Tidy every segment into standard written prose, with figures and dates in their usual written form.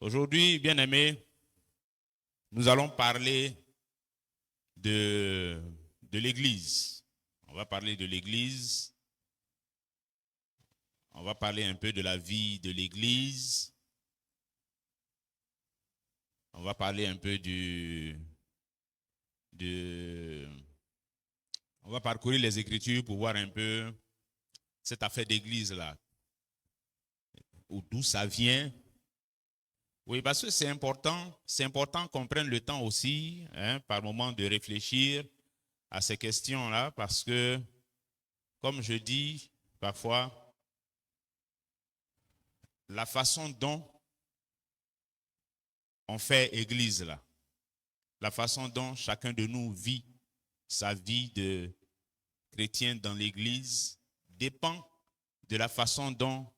Aujourd'hui, bien-aimés, nous allons parler de l'Église. On va parler de l'Église. On va parler un peu de la vie de l'Église. On va parler un peu on va parcourir les Écritures pour voir un peu cette affaire d'Église-là, d'où ça vient. Oui, parce que c'est important qu'on prenne le temps aussi, par moment, de réfléchir à ces questions-là, parce que, comme je dis parfois, la façon dont on fait Église là, la façon dont chacun de nous vit sa vie de chrétien dans l'Église dépend de la façon dont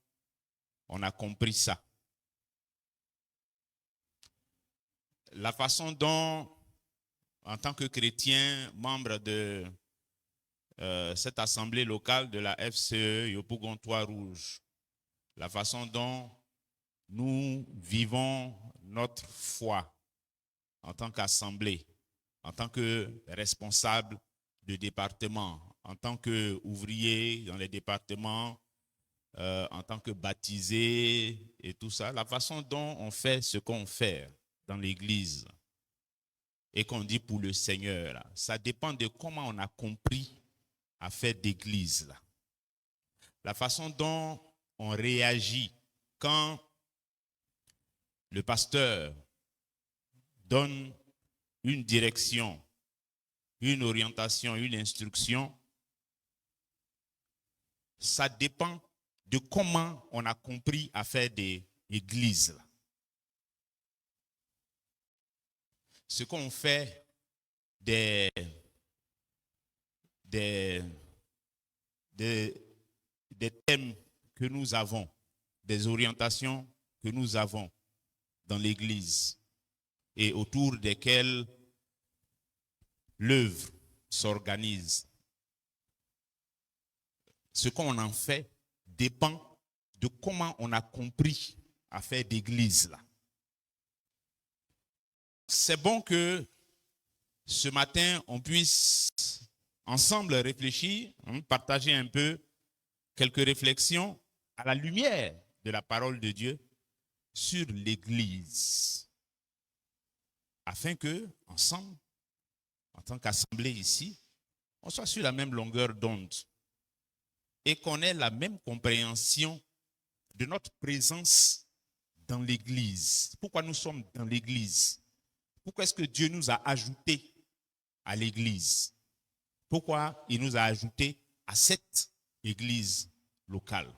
on a compris ça. La façon dont, en tant que chrétien, membre de cette assemblée locale de la FCE Yopougon-Trois-Rouges, la façon dont nous vivons notre foi en tant qu'assemblée, en tant que responsable de département, en tant qu'ouvrier dans les départements, en tant que baptisé et tout ça, la façon dont on fait ce qu'on fait dans l'église et qu'on dit pour le Seigneur, là, ça dépend de comment on a compris à faire d'église. Là. La façon dont on réagit quand le pasteur donne une direction, une orientation, une instruction, ça dépend de comment on a compris à faire des églises. Ce qu'on fait des thèmes que nous avons, des orientations que nous avons dans l'église et autour desquelles l'œuvre s'organise. Ce qu'on en fait dépend de comment on a compris à faire d'église là. C'est bon que ce matin, on puisse ensemble réfléchir, partager un peu quelques réflexions à la lumière de la parole de Dieu sur l'Église, afin que, ensemble, en tant qu'assemblée ici, on soit sur la même longueur d'onde et qu'on ait la même compréhension de notre présence dans l'Église. Pourquoi nous sommes dans l'Église? Pourquoi est-ce que Dieu nous a ajoutés à l'Église? Pourquoi il nous a ajoutés à cette Église locale?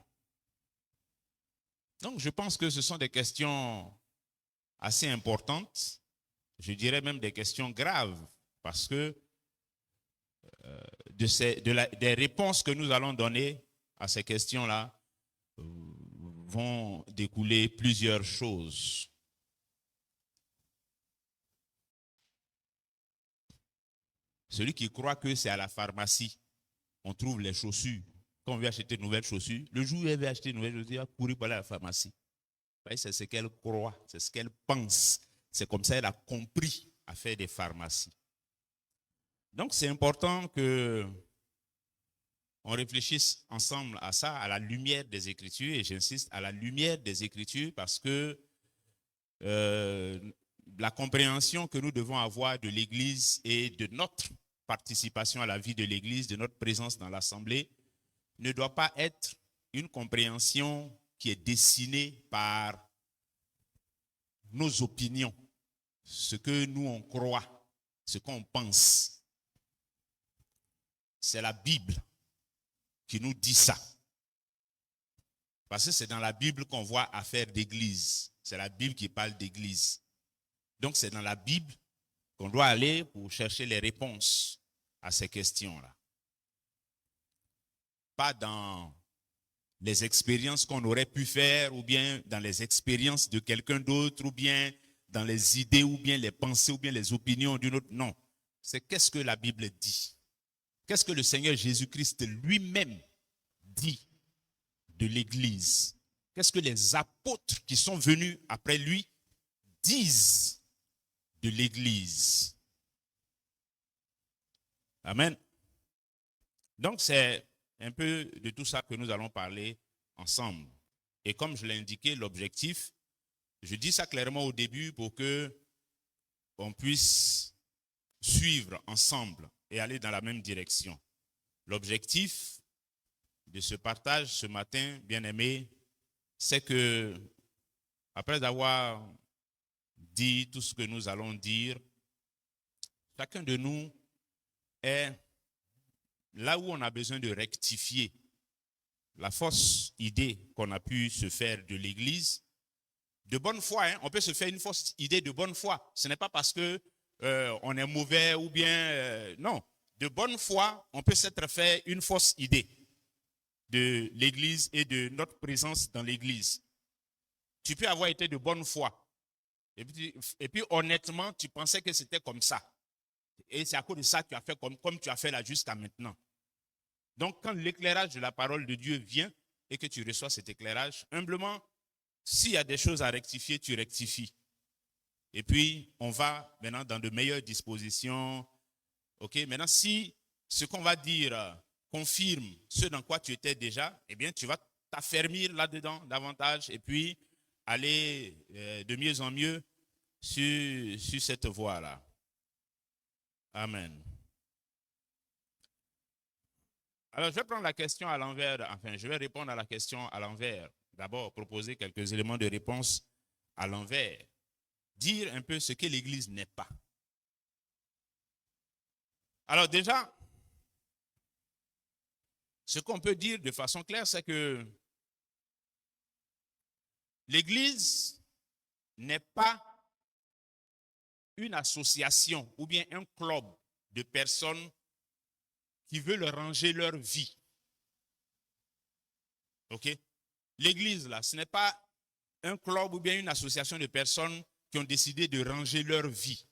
Donc, je pense que ce sont des questions assez importantes, je dirais même des questions graves, parce que des réponses que nous allons donner à ces questions-là vont découler plusieurs choses. Celui qui croit que c'est à la pharmacie, on trouve les chaussures. Quand on veut acheter de nouvelles chaussures, le jour où elle veut acheter de nouvelles chaussures, elle va courir pour aller à la pharmacie. C'est ce qu'elle croit, c'est ce qu'elle pense. C'est comme ça qu'elle a compris à faire des pharmacies. Donc c'est important que on réfléchisse ensemble à ça, à la lumière des Écritures, et j'insiste, à la lumière des Écritures, parce que la compréhension que nous devons avoir de l'Église et de notre participation à la vie de l'Église, de notre présence dans l'Assemblée, ne doit pas être une compréhension qui est dessinée par nos opinions, ce que nous on croit, ce qu'on pense. C'est la Bible qui nous dit ça. Parce que c'est dans la Bible qu'on voit affaire d'église. C'est la Bible qui parle d'église. Donc c'est dans la Bible qu'on doit aller pour chercher les réponses à ces questions-là. Pas dans les expériences qu'on aurait pu faire, ou bien dans les expériences de quelqu'un d'autre, ou bien dans les idées, ou bien les pensées, ou bien les opinions d'une autre. Non, c'est qu'est-ce que la Bible dit. Qu'est-ce que le Seigneur Jésus-Christ lui-même dit de l'Église? Qu'est-ce que les apôtres qui sont venus après lui disent de l'Église. Amen. Donc, c'est un peu de tout ça que nous allons parler ensemble. Et comme je l'ai indiqué, l'objectif, je dis ça clairement au début pour que on puisse suivre ensemble et aller dans la même direction. L'objectif de ce partage ce matin, bien-aimé, c'est que, après avoir dit tout ce que nous allons dire, chacun de nous est là où on a besoin de rectifier la fausse idée qu'on a pu se faire de l'Église. De bonne foi, hein, on peut se faire une fausse idée de bonne foi. Ce n'est pas parce que on est mauvais ou bien... non, de bonne foi, on peut s'être fait une fausse idée de l'Église et de notre présence dans l'Église. Tu peux avoir été de bonne foi. Et puis honnêtement, tu pensais que c'était comme ça. Et c'est à cause de ça que tu as fait comme tu as fait là jusqu'à maintenant. Donc, quand l'éclairage de la parole de Dieu vient et que tu reçois cet éclairage, humblement, s'il y a des choses à rectifier, tu rectifies. Et puis, on va maintenant dans de meilleures dispositions. OK? Maintenant, si ce qu'on va dire confirme ce dans quoi tu étais déjà, eh bien, tu vas t'affermir là-dedans davantage et puis aller de mieux en mieux sur cette voie-là. Amen. Alors, je vais prendre la question à l'envers, enfin, je vais répondre à la question à l'envers. D'abord, proposer quelques éléments de réponse à l'envers. Dire un peu ce que l'Église n'est pas. Alors déjà, ce qu'on peut dire de façon claire, c'est que l'Église n'est pas une association ou bien un club de personnes qui veulent ranger leur vie. OK? L'Église, là, ce n'est pas un club ou bien une association de personnes qui ont décidé de ranger leur vie.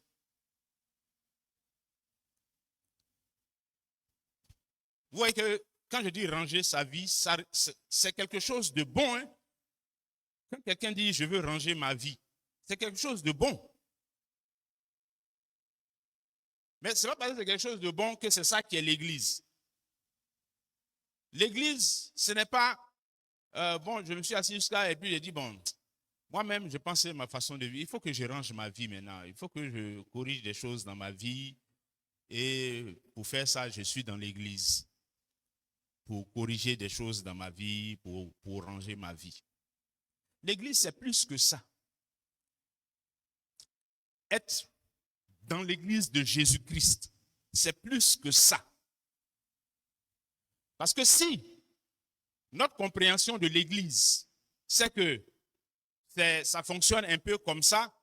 Vous voyez que quand je dis ranger sa vie, c'est quelque chose de bon. Hein? Quand quelqu'un dit je veux ranger ma vie, c'est quelque chose de bon. Mais ce n'est pas parce que c'est quelque chose de bon que c'est ça qui est l'Église. L'Église, ce n'est pas, bon, je me suis assis jusqu'à et puis j'ai dit, bon, moi-même, je pensais ma façon de vivre. Il faut que je range ma vie maintenant. Il faut que je corrige des choses dans ma vie. Et pour faire ça, je suis dans l'Église. Pour corriger des choses dans ma vie, pour ranger ma vie. L'Église, c'est plus que ça. Être dans l'Église de Jésus-Christ, c'est plus que ça. Parce que si notre compréhension de l'Église, c'est que ça fonctionne un peu comme ça,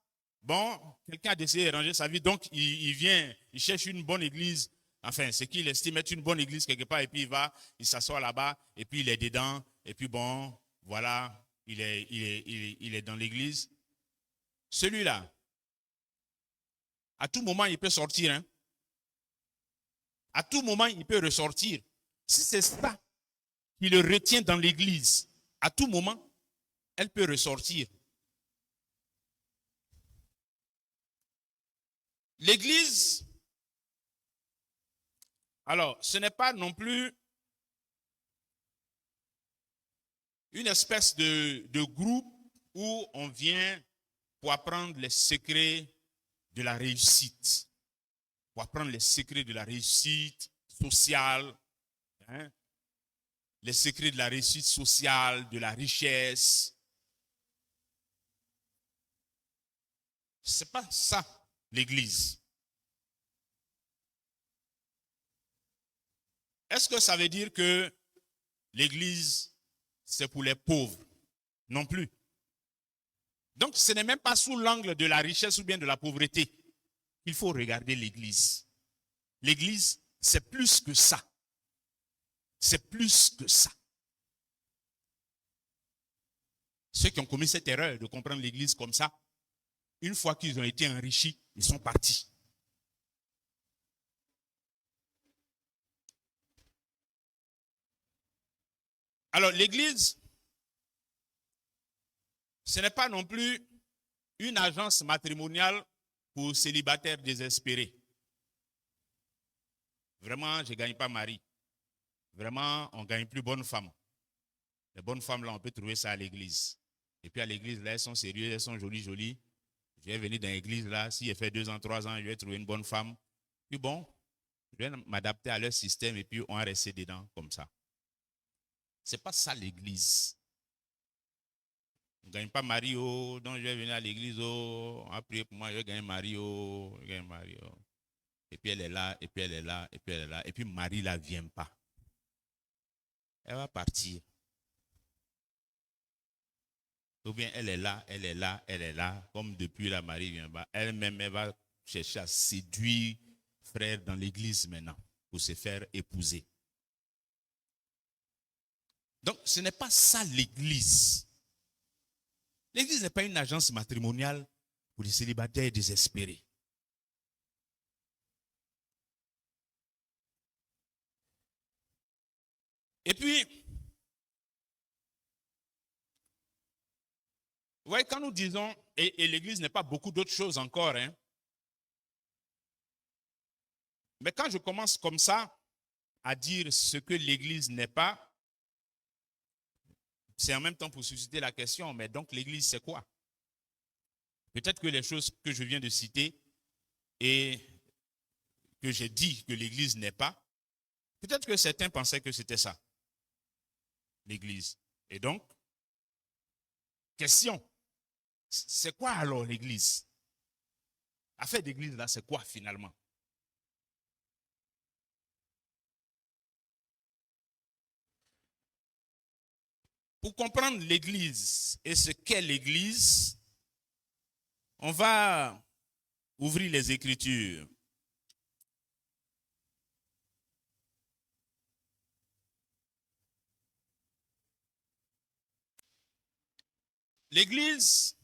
bon, quelqu'un a décidé de ranger sa vie, donc il vient, il cherche une bonne église, enfin, ce qu'il estime être une bonne église quelque part, et puis il s'assoit là-bas, et puis il est dedans, et puis bon, voilà, il est dans l'église. Celui-là, à tout moment, il peut sortir. Hein? À tout moment, il peut ressortir. Si c'est ça qui le retient dans l'église, à tout moment, elle peut ressortir. L'église, alors, ce n'est pas non plus une espèce de groupe où on vient pour apprendre les secrets de la réussite, pour apprendre les secrets de la réussite sociale, hein, les secrets de la réussite sociale, de la richesse. Ce n'est pas ça, l'Église. Est-ce que ça veut dire que l'Église, c'est pour les pauvres? Non plus. Donc, ce n'est même pas sous l'angle de la richesse ou bien de la pauvreté qu'il faut regarder l'Église. L'Église, c'est plus que ça. C'est plus que ça. Ceux qui ont commis cette erreur de comprendre l'Église comme ça, une fois qu'ils ont été enrichis, ils sont partis. Alors, l'Église, ce n'est pas non plus une agence matrimoniale pour célibataires désespérés. Vraiment, je ne gagne pas mari. Vraiment, on ne gagne plus bonne femme. Les bonnes femmes, là, on peut trouver ça à l'église. Et puis à l'église, là, elles sont sérieuses, elles sont jolies, jolies. Je vais venir dans l'église, là, si j'ai fait 2 ans, 3 ans, je vais trouver une bonne femme. Puis bon, je vais m'adapter à leur système et puis on va rester dedans comme ça. Ce n'est pas ça l'église. On ne gagne pas mari, oh, donc je vais venir à l'église, oh, on va prier pour moi, je vais gagner mari, oh, je vais gagner mari, oh. Et puis elle est là, et puis elle est là, et puis elle est là, et puis Marie là ne vient pas. Elle va partir. Ou bien elle est là, elle est là, elle est là, comme depuis la Marie vient pas. Elle-même, elle va chercher à séduire frère dans l'église maintenant pour se faire épouser. Donc ce n'est pas ça l'église. L'église n'est pas une agence matrimoniale pour les célibataires désespérés. Et puis, vous voyez, quand nous disons, et l'église n'est pas beaucoup d'autres choses encore, hein, mais quand je commence comme ça à dire ce que l'église n'est pas, c'est en même temps pour susciter la question, mais donc l'église c'est quoi? Peut-être que les choses que je viens de citer et que j'ai dit que l'église n'est pas, peut-être que certains pensaient que c'était ça, l'église. Et donc, question, c'est quoi alors l'église? Affaire d'église là, c'est quoi finalement? Pour comprendre l'église et ce qu'est l'église, on va ouvrir les Écritures. L'église,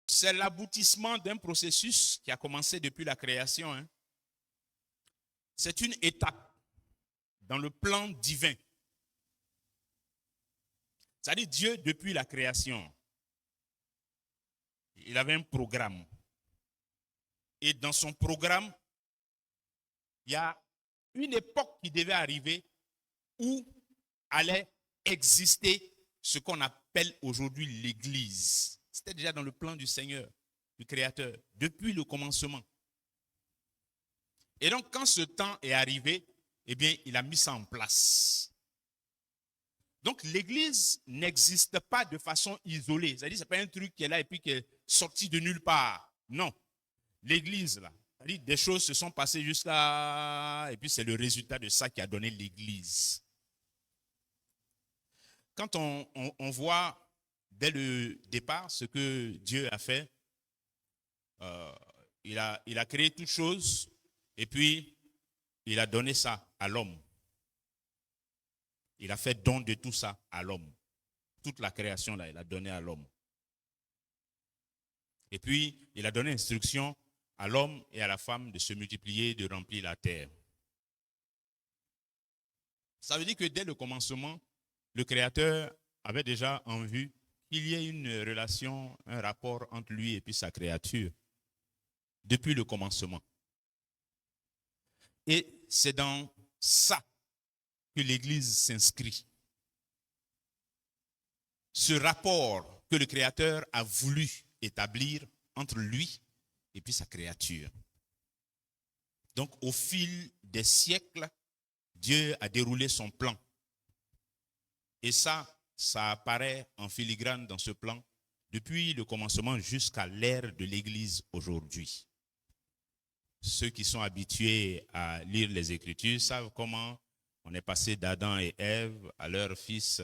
c'est l'aboutissement d'un processus qui a commencé depuis la création. Hein. C'est une étape dans le plan divin. C'est-à-dire Dieu, depuis la création, il avait un programme. Et dans son programme, il y a une époque qui devait arriver où allait exister ce qu'on appelle aujourd'hui l'Église. C'était déjà dans le plan du Seigneur, du Créateur, depuis le commencement. Et donc, quand ce temps est arrivé, eh bien, il a mis ça en place. Donc, l'Église n'existe pas de façon isolée. C'est-à-dire, ce n'est pas un truc qui est là et puis qui est sorti de nulle part. Non. L'Église, là, c'est-à-dire, des choses se sont passées jusqu'à... Et puis, c'est le résultat de ça qui a donné l'Église. Quand on voit dès le départ ce que Dieu a fait, il a créé toutes choses et puis il a donné ça à l'homme. Il a fait don de tout ça à l'homme. Toute la création, là, il a donné à l'homme. Et puis, il a donné instruction à l'homme et à la femme de se multiplier, de remplir la terre. Ça veut dire que dès le commencement, le Créateur avait déjà en vue qu'il y ait une relation, un rapport entre lui et puis sa créature, depuis le commencement. Et c'est dans ça que l'Église s'inscrit. Ce rapport que le Créateur a voulu établir entre lui et puis sa créature. Donc, au fil des siècles, Dieu a déroulé son plan. Et ça apparaît en filigrane dans ce plan depuis le commencement jusqu'à l'ère de l'Église aujourd'hui. Ceux qui sont habitués à lire les Écritures savent comment on est passé d'Adam et Ève à leur fils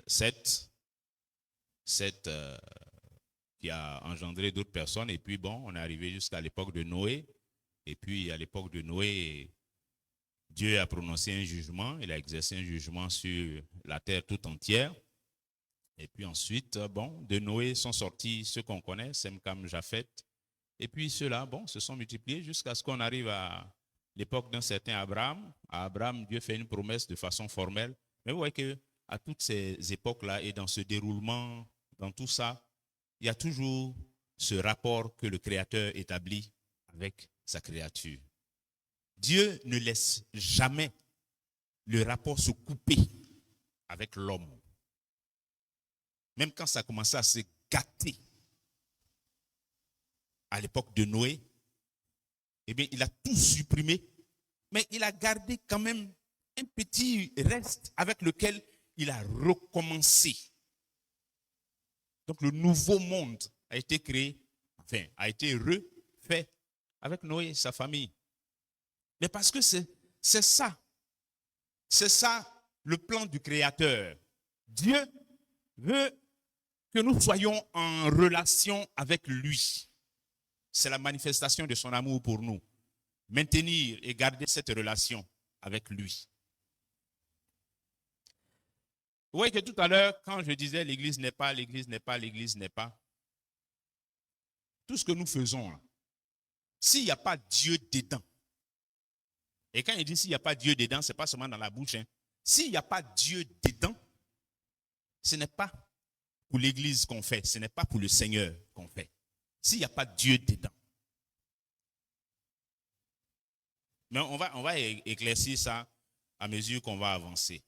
Seth, qui a engendré d'autres personnes. Et puis bon, on est arrivé jusqu'à l'époque de Noé. Et puis à l'époque de Noé, Dieu a prononcé un jugement. Il a exercé un jugement sur la terre tout entière. Et puis ensuite, bon, de Noé sont sortis ceux qu'on connaît, Sem, Cam, Japheth. Et puis ceux-là, bon, se sont multipliés jusqu'à ce qu'on arrive à l'époque d'un certain Abraham. À Abraham, Dieu fait une promesse de façon formelle Mais vous voyez qu'à toutes ces époques-là et dans ce déroulement, dans tout ça, il y a toujours ce rapport que le Créateur établit avec sa créature. Dieu ne laisse jamais le rapport se couper avec l'homme. Même quand ça commençait à se gâter à l'époque de Noé, eh bien, il a tout supprimé, mais il a gardé quand même un petit reste avec lequel il a recommencé. Donc, le nouveau monde a été créé, enfin, a été refait avec Noé et sa famille. Mais parce que c'est ça le plan du Créateur. Dieu veut que nous soyons en relation avec lui. C'est la manifestation de son amour pour nous. Maintenir et garder cette relation avec lui. Vous voyez que tout à l'heure, quand je disais l'église n'est pas, l'église n'est pas, l'église n'est pas, tout ce que nous faisons là, s'il n'y a pas Dieu dedans, et quand il dit s'il n'y a pas Dieu dedans, ce n'est pas seulement dans la bouche, hein. S'il n'y a pas Dieu dedans, ce n'est pas pour l'église qu'on fait, ce n'est pas pour le Seigneur qu'on fait. S'il n'y a pas Dieu dedans. Mais on va éclaircir ça à mesure qu'on va avancer.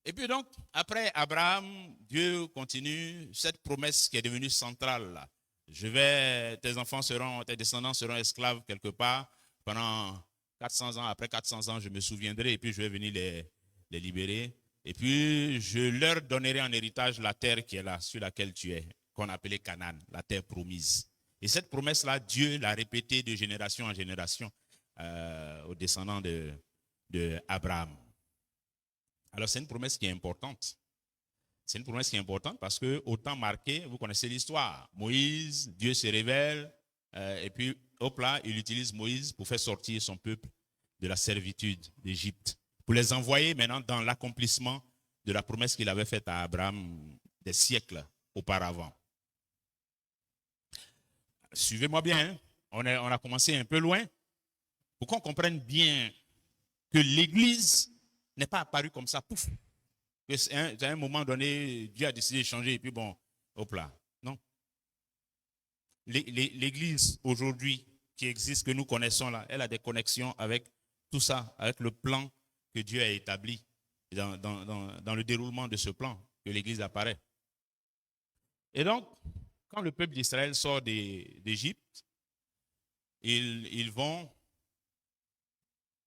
Et puis donc, après Abraham, Dieu continue cette promesse qui est devenue centrale là. Tes descendants seront esclaves quelque part pendant 400 ans. Après 400 ans, je me souviendrai et puis je vais venir les libérer. Et puis, je leur donnerai en héritage la terre qui est là, sur laquelle tu es, qu'on appelait Canaan, la terre promise. Et cette promesse-là, Dieu l'a répétée de génération en génération aux descendants de Abraham. Alors, c'est une promesse qui est importante. C'est une promesse qui est importante parce que, au temps marqué, vous connaissez l'histoire. Moïse, Dieu se révèle, et puis, hop là, il utilise Moïse pour faire sortir son peuple de la servitude d'Égypte, pour les envoyer maintenant dans l'accomplissement de la promesse qu'il avait faite à Abraham des siècles auparavant. Suivez-moi bien, hein? On a commencé un peu loin, pour qu'on comprenne bien que l'Église n'est pas apparue comme ça, pouf. À un moment donné, Dieu a décidé de changer et puis bon, hop là. Non. L'Église aujourd'hui qui existe, que nous connaissons là, elle a des connexions avec tout ça, avec le plan que Dieu a établi dans le déroulement de ce plan, que l'Église apparaît. Et donc, quand le peuple d'Israël sort d'Égypte, ils vont,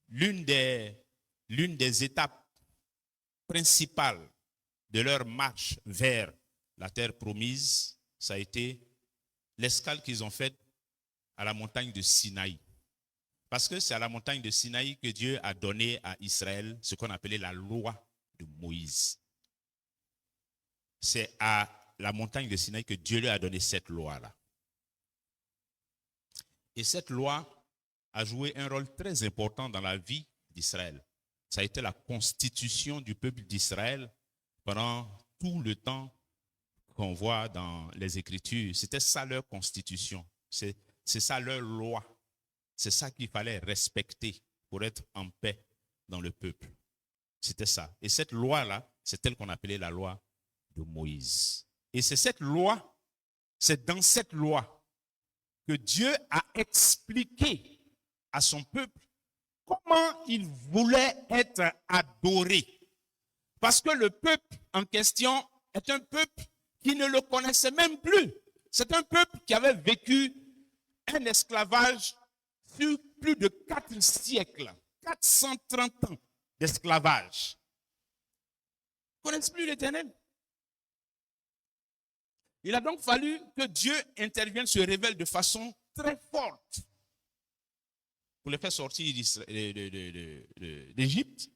l'une des étapes principales de leur marche vers la terre promise, ça a été l'escale qu'ils ont faite à la montagne de Sinaï. Parce que c'est à la montagne de Sinaï que Dieu a donné à Israël ce qu'on appelait la loi de Moïse. C'est à la montagne de Sinaï que Dieu lui a donné cette loi-là. Et cette loi a joué un rôle très important dans la vie d'Israël. Ça a été la constitution du peuple d'Israël pendant tout le temps qu'on voit dans les Écritures. C'était ça leur constitution. C'est ça leur loi. C'est ça qu'il fallait respecter pour être en paix dans le peuple. C'était ça. Et cette loi-là, c'est elle qu'on appelait la loi de Moïse. Et c'est cette loi, c'est dans cette loi que Dieu a expliqué à son peuple comment il voulait être adoré. Parce que le peuple en question est un peuple qui ne le connaissait même plus. C'est un peuple qui avait vécu un esclavage sur plus de 4 siècles, 430 ans d'esclavage. Ils ne connaissent plus l'Éternel. Il a donc fallu que Dieu intervienne, se révèle de façon très forte pour les faire sortir d'Égypte,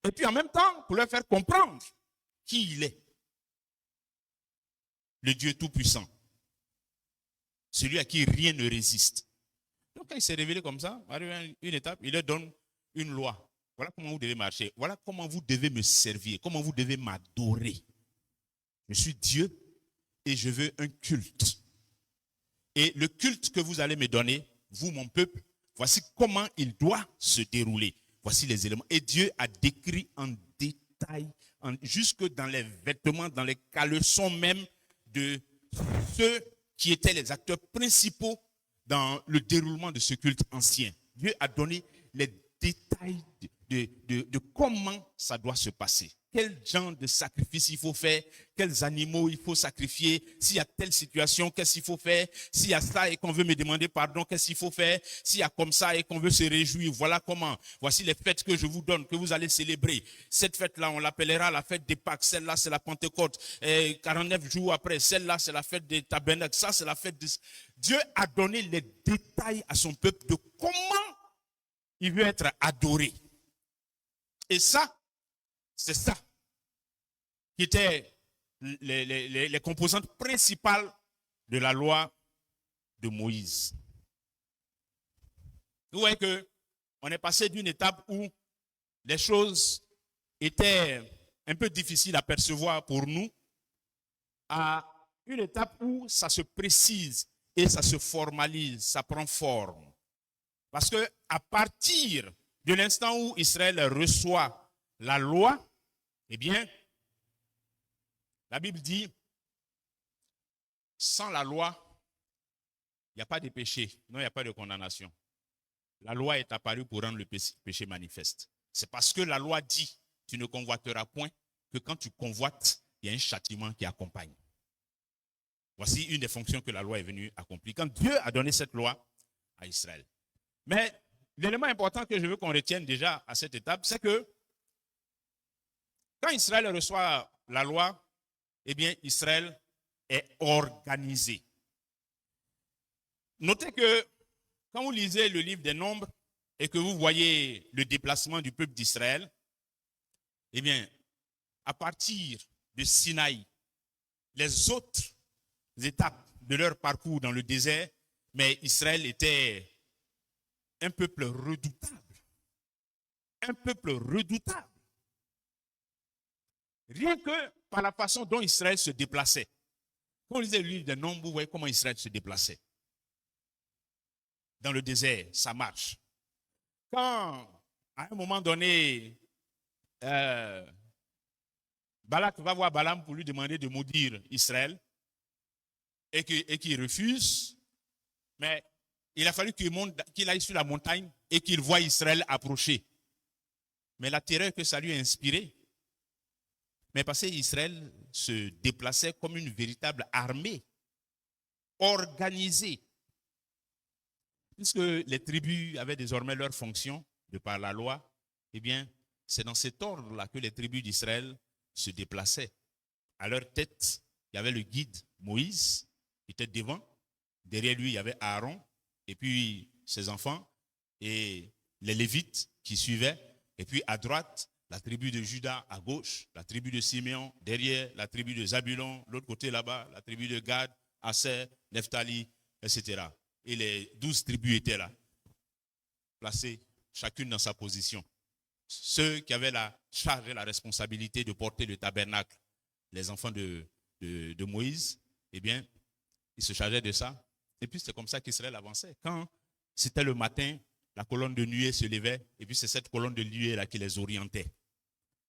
et puis en même temps pour leur faire comprendre qui il est. Le Dieu Tout-Puissant, celui à qui rien ne résiste. Donc quand il s'est révélé comme ça, arrivé à une étape, il leur donne une loi. Voilà comment vous devez marcher, voilà comment vous devez me servir, comment vous devez m'adorer. Je suis Dieu et je veux un culte. Et le culte que vous allez me donner, vous mon peuple, voici comment il doit se dérouler. Voici les éléments. Et Dieu a décrit en détail jusque dans les vêtements, dans les caleçons même de ceux qui étaient les acteurs principaux dans le déroulement de ce culte ancien. Dieu a donné les détails de comment ça doit se passer. Quel genre de sacrifice il faut faire, quels animaux il faut sacrifier, s'il y a telle situation, qu'est-ce qu'il faut faire, s'il y a ça et qu'on veut me demander pardon, qu'est-ce qu'il faut faire, s'il y a comme ça et qu'on veut se réjouir, voilà comment, voici les fêtes que je vous donne, que vous allez célébrer. Cette fête-là, on l'appellera la fête des Pâques, celle-là c'est la Pentecôte, et 49 jours après, celle-là c'est la fête des tabernacles, ça c'est la fête de... Dieu a donné les détails à son peuple de comment il veut être adoré. Et ça, c'est ça qui étaient les composantes principales de la loi de Moïse. Vous voyez qu'on est passé d'une étape où les choses étaient un peu difficiles à percevoir pour nous à une étape où ça se précise et ça se formalise, ça prend forme. Parce que à partir de l'instant où Israël reçoit la loi, eh bien, la Bible dit, sans la loi, il n'y a pas de péché, non, il n'y a pas de condamnation. La loi est apparue pour rendre le péché manifeste. C'est parce que la loi dit, tu ne convoiteras point, que quand tu convoites, il y a un châtiment qui accompagne. Voici une des fonctions que la loi est venue accomplir. Quand Dieu a donné cette loi à Israël. Mais l'élément important que je veux qu'on retienne déjà à cette étape, c'est que quand Israël reçoit la loi, eh bien, Israël est organisé. Notez que quand vous lisez le livre des Nombres et que vous voyez le déplacement du peuple d'Israël, eh bien, à partir de Sinaï, les autres étapes de leur parcours dans le désert, mais Israël était un peuple redoutable. Un peuple redoutable. Rien que par la façon dont Israël se déplaçait. Quand on lisait le livre des Nombres, vous voyez comment Israël se déplaçait. Dans le désert, ça marche. Quand, à un moment donné, Balak va voir Balaam pour lui demander de maudire Israël et qu'il refuse, mais il a fallu qu'il aille sur la montagne et qu'il voie Israël approcher. Mais la terreur que ça lui a inspiré, mais parce qu'Israël se déplaçait comme une véritable armée, organisée. Puisque les tribus avaient désormais leur fonction de par la loi, eh bien, c'est dans cet ordre-là que les tribus d'Israël se déplaçaient. À leur tête, il y avait le guide Moïse, qui était devant. Derrière lui, il y avait Aaron, et puis ses enfants, et les Lévites qui suivaient. Et puis à droite, la tribu de Juda à gauche, la tribu de Siméon derrière, la tribu de Zabulon, l'autre côté là-bas, la tribu de Gad, Aser, Nephtali, etc. Et les 12 tribus étaient là, placées chacune dans sa position. Ceux qui avaient la charge et la responsabilité de porter le tabernacle, les enfants de Moïse, eh bien, ils se chargeaient de ça. Et puis c'est comme ça qu'Israël avançait. Quand c'était le matin, la colonne de nuée se levait, et puis c'est cette colonne de nuée-là qui les orientait.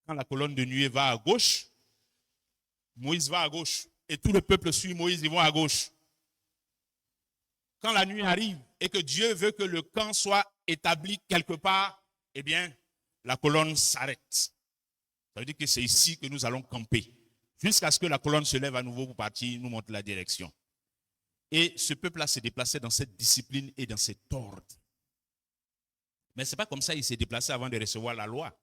Quand la colonne de nuée va à gauche, Moïse va à gauche. Et tout le peuple suit Moïse, ils vont à gauche. Quand la nuit arrive et que Dieu veut que le camp soit établi quelque part, eh bien, la colonne s'arrête. Ça veut dire que c'est ici que nous allons camper. Jusqu'à ce que la colonne se lève à nouveau pour partir, nous montre la direction. Et ce peuple-là s'est déplacé dans cette discipline et dans cet ordre. Mais ce n'est pas comme ça qu'il s'est déplacé avant de recevoir la loi.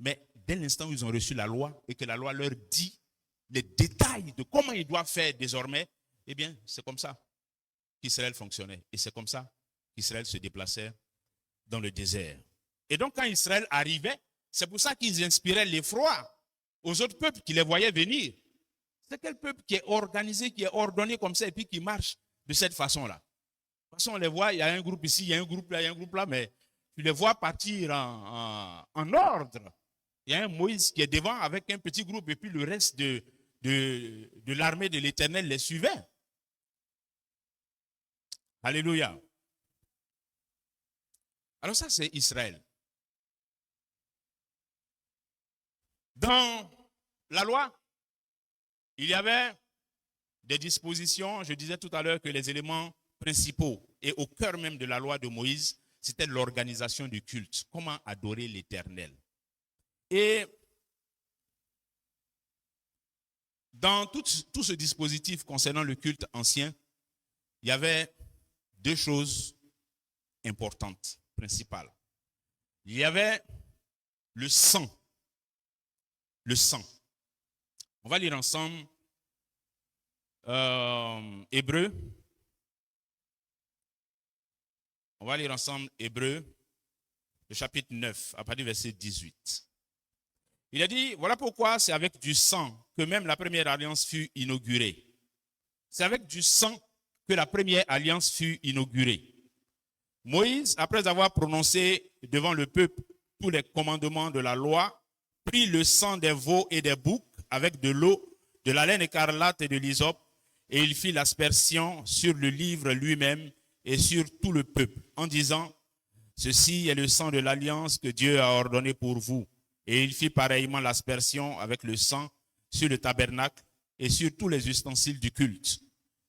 Mais dès l'instant où ils ont reçu la loi et que la loi leur dit les détails de comment ils doivent faire désormais, eh bien, c'est comme ça qu'Israël fonctionnait. Et c'est comme ça qu'Israël se déplaçait dans le désert. Et donc, quand Israël arrivait, c'est pour ça qu'ils inspiraient l'effroi aux autres peuples qui les voyaient venir. C'est quel peuple qui est organisé, qui est ordonné comme ça et puis qui marche de cette façon-là. De toute façon, on les voit, il y a un groupe ici, il y a un groupe là, il y a un groupe là, mais tu les vois partir en ordre. Il y a un Moïse qui est devant avec un petit groupe et puis le reste de l'armée de l'Éternel les suivait. Alléluia. Alors ça, c'est Israël. Dans la loi, il y avait des dispositions, je disais tout à l'heure que les éléments principaux et au cœur même de la loi de Moïse, c'était l'organisation du culte, comment adorer l'Éternel. Et dans tout ce dispositif concernant le culte ancien, il y avait deux choses importantes, principales. Il y avait le sang. Le sang. On va lire ensemble Hébreux. On va lire ensemble Hébreux, le chapitre 9, à partir du verset 18. Il a dit, voilà pourquoi c'est avec du sang que même la première alliance fut inaugurée. C'est avec du sang que la première alliance fut inaugurée. Moïse, après avoir prononcé devant le peuple tous les commandements de la loi, prit le sang des veaux et des boucs avec de l'eau, de la laine écarlate et de l'hysope, et il fit l'aspersion sur le livre lui-même et sur tout le peuple, en disant, ceci est le sang de l'alliance que Dieu a ordonné pour vous. Et il fit pareillement l'aspersion avec le sang sur le tabernacle et sur tous les ustensiles du culte.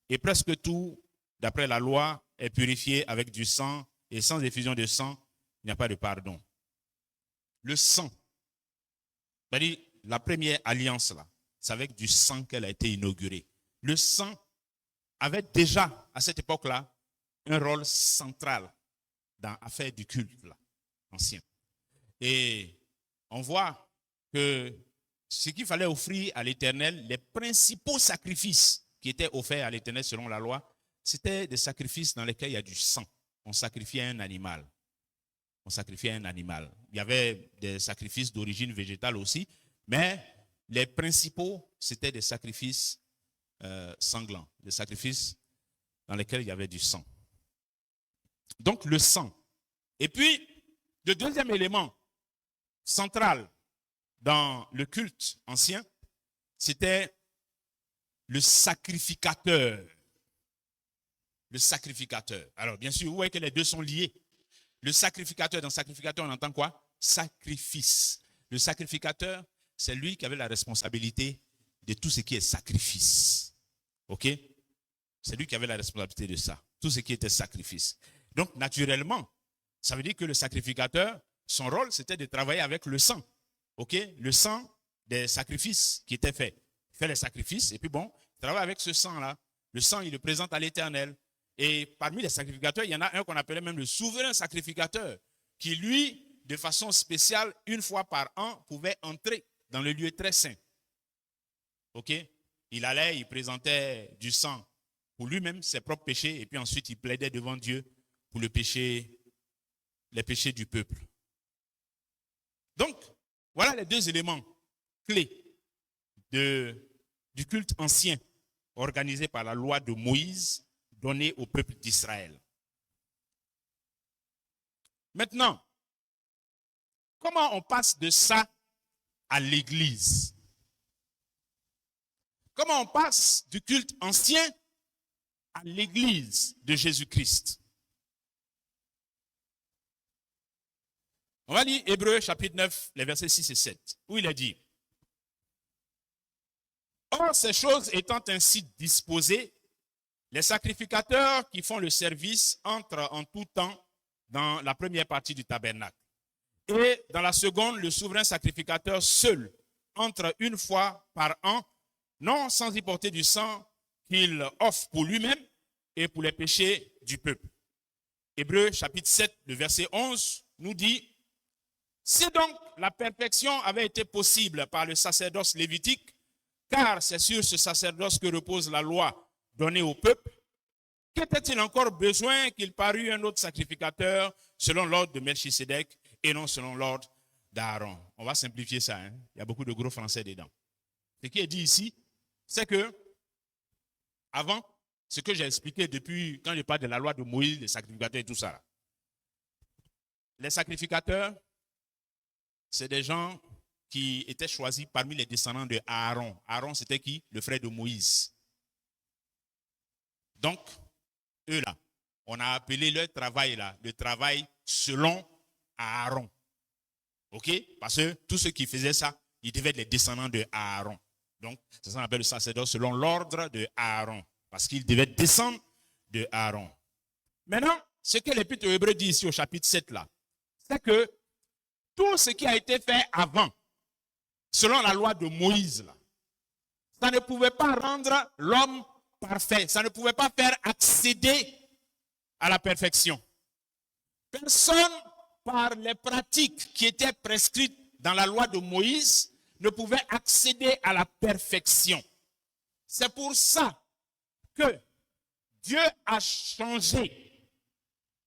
Et presque tout, d'après la loi, est purifié avec du sang, et sans effusion de sang, il n'y a pas de pardon. Le sang, c'est-à-dire la première alliance là, c'est avec du sang qu'elle a été inaugurée. Le sang avait déjà, à cette époque-là, un rôle central dans l'affaire du culte là, ancien. Et on voit que ce qu'il fallait offrir à l'Éternel, les principaux sacrifices qui étaient offerts à l'Éternel selon la loi, c'était des sacrifices dans lesquels il y a du sang. On sacrifiait un animal. On sacrifiait un animal. Il y avait des sacrifices d'origine végétale aussi, mais les principaux, c'était des sacrifices sanglants, des sacrifices dans lesquels il y avait du sang. Donc le sang. Et puis, le deuxième élément central dans le culte ancien, c'était le sacrificateur. Le sacrificateur. Alors, bien sûr, vous voyez que les deux sont liés. Le sacrificateur, dans sacrificateur, on entend quoi? Sacrifice. Le sacrificateur, c'est lui qui avait la responsabilité de tout ce qui est sacrifice. OK? C'est lui qui avait la responsabilité de ça. Tout ce qui était sacrifice. Donc, naturellement, ça veut dire que le sacrificateur, son rôle, c'était de travailler avec le sang. OK? Le sang des sacrifices qui étaient faits. Il fait les sacrifices et puis bon, il travaille avec ce sang-là. Le sang, il le présente à l'Éternel. Et parmi les sacrificateurs, il y en a un qu'on appelait même le souverain sacrificateur, qui lui, de façon spéciale, une fois par an, pouvait entrer dans le lieu très saint. OK? Il allait, il présentait du sang pour lui-même, ses propres péchés, et puis ensuite il plaidait devant Dieu pour les péchés du peuple. Donc, voilà les deux éléments clés du culte ancien organisé par la loi de Moïse donnée au peuple d'Israël. Maintenant, comment on passe de ça à l'Église? Comment on passe du culte ancien à l'Église de Jésus-Christ? On va lire Hébreux chapitre 9, les versets 6 et 7, où il est dit, or, ces choses étant ainsi disposées, les sacrificateurs qui font le service entrent en tout temps dans la première partie du tabernacle. Et dans la seconde, le souverain sacrificateur seul entre une fois par an, non sans y porter du sang qu'il offre pour lui-même et pour les péchés du peuple. Hébreux chapitre 7, le verset 11 nous dit, si donc la perfection avait été possible par le sacerdoce lévitique, car c'est sur ce sacerdoce que repose la loi donnée au peuple, qu'était-il encore besoin qu'il parût un autre sacrificateur selon l'ordre de Melchisédek et non selon l'ordre d'Aaron? On va simplifier ça, hein? Il y a beaucoup de gros français dedans. Ce qui est dit ici, c'est que, avant, ce que j'ai expliqué depuis, quand je parle de la loi de Moïse, les sacrificateurs et tout ça, les sacrificateurs, c'est des gens qui étaient choisis parmi les descendants de Aaron. Aaron, c'était qui? Le frère de Moïse. Donc, eux là, on a appelé leur travail là, le travail selon Aaron. OK? Parce que tous ceux qui faisaient ça, Ils devaient être les descendants de Aaron. Donc, c'est ça qu'on appelle le sacerdoce selon l'ordre de Aaron. Parce qu'ils devaient descendre de Aaron. Maintenant, ce que l'Épître aux Hébreux dit ici au chapitre 7 là, c'est que tout ce qui a été fait avant, selon la loi de Moïse là, ça ne pouvait pas rendre l'homme parfait. Ça ne pouvait pas faire accéder à la perfection. Personne, par les pratiques qui étaient prescrites dans la loi de Moïse, ne pouvait accéder à la perfection. C'est pour ça que Dieu a changé.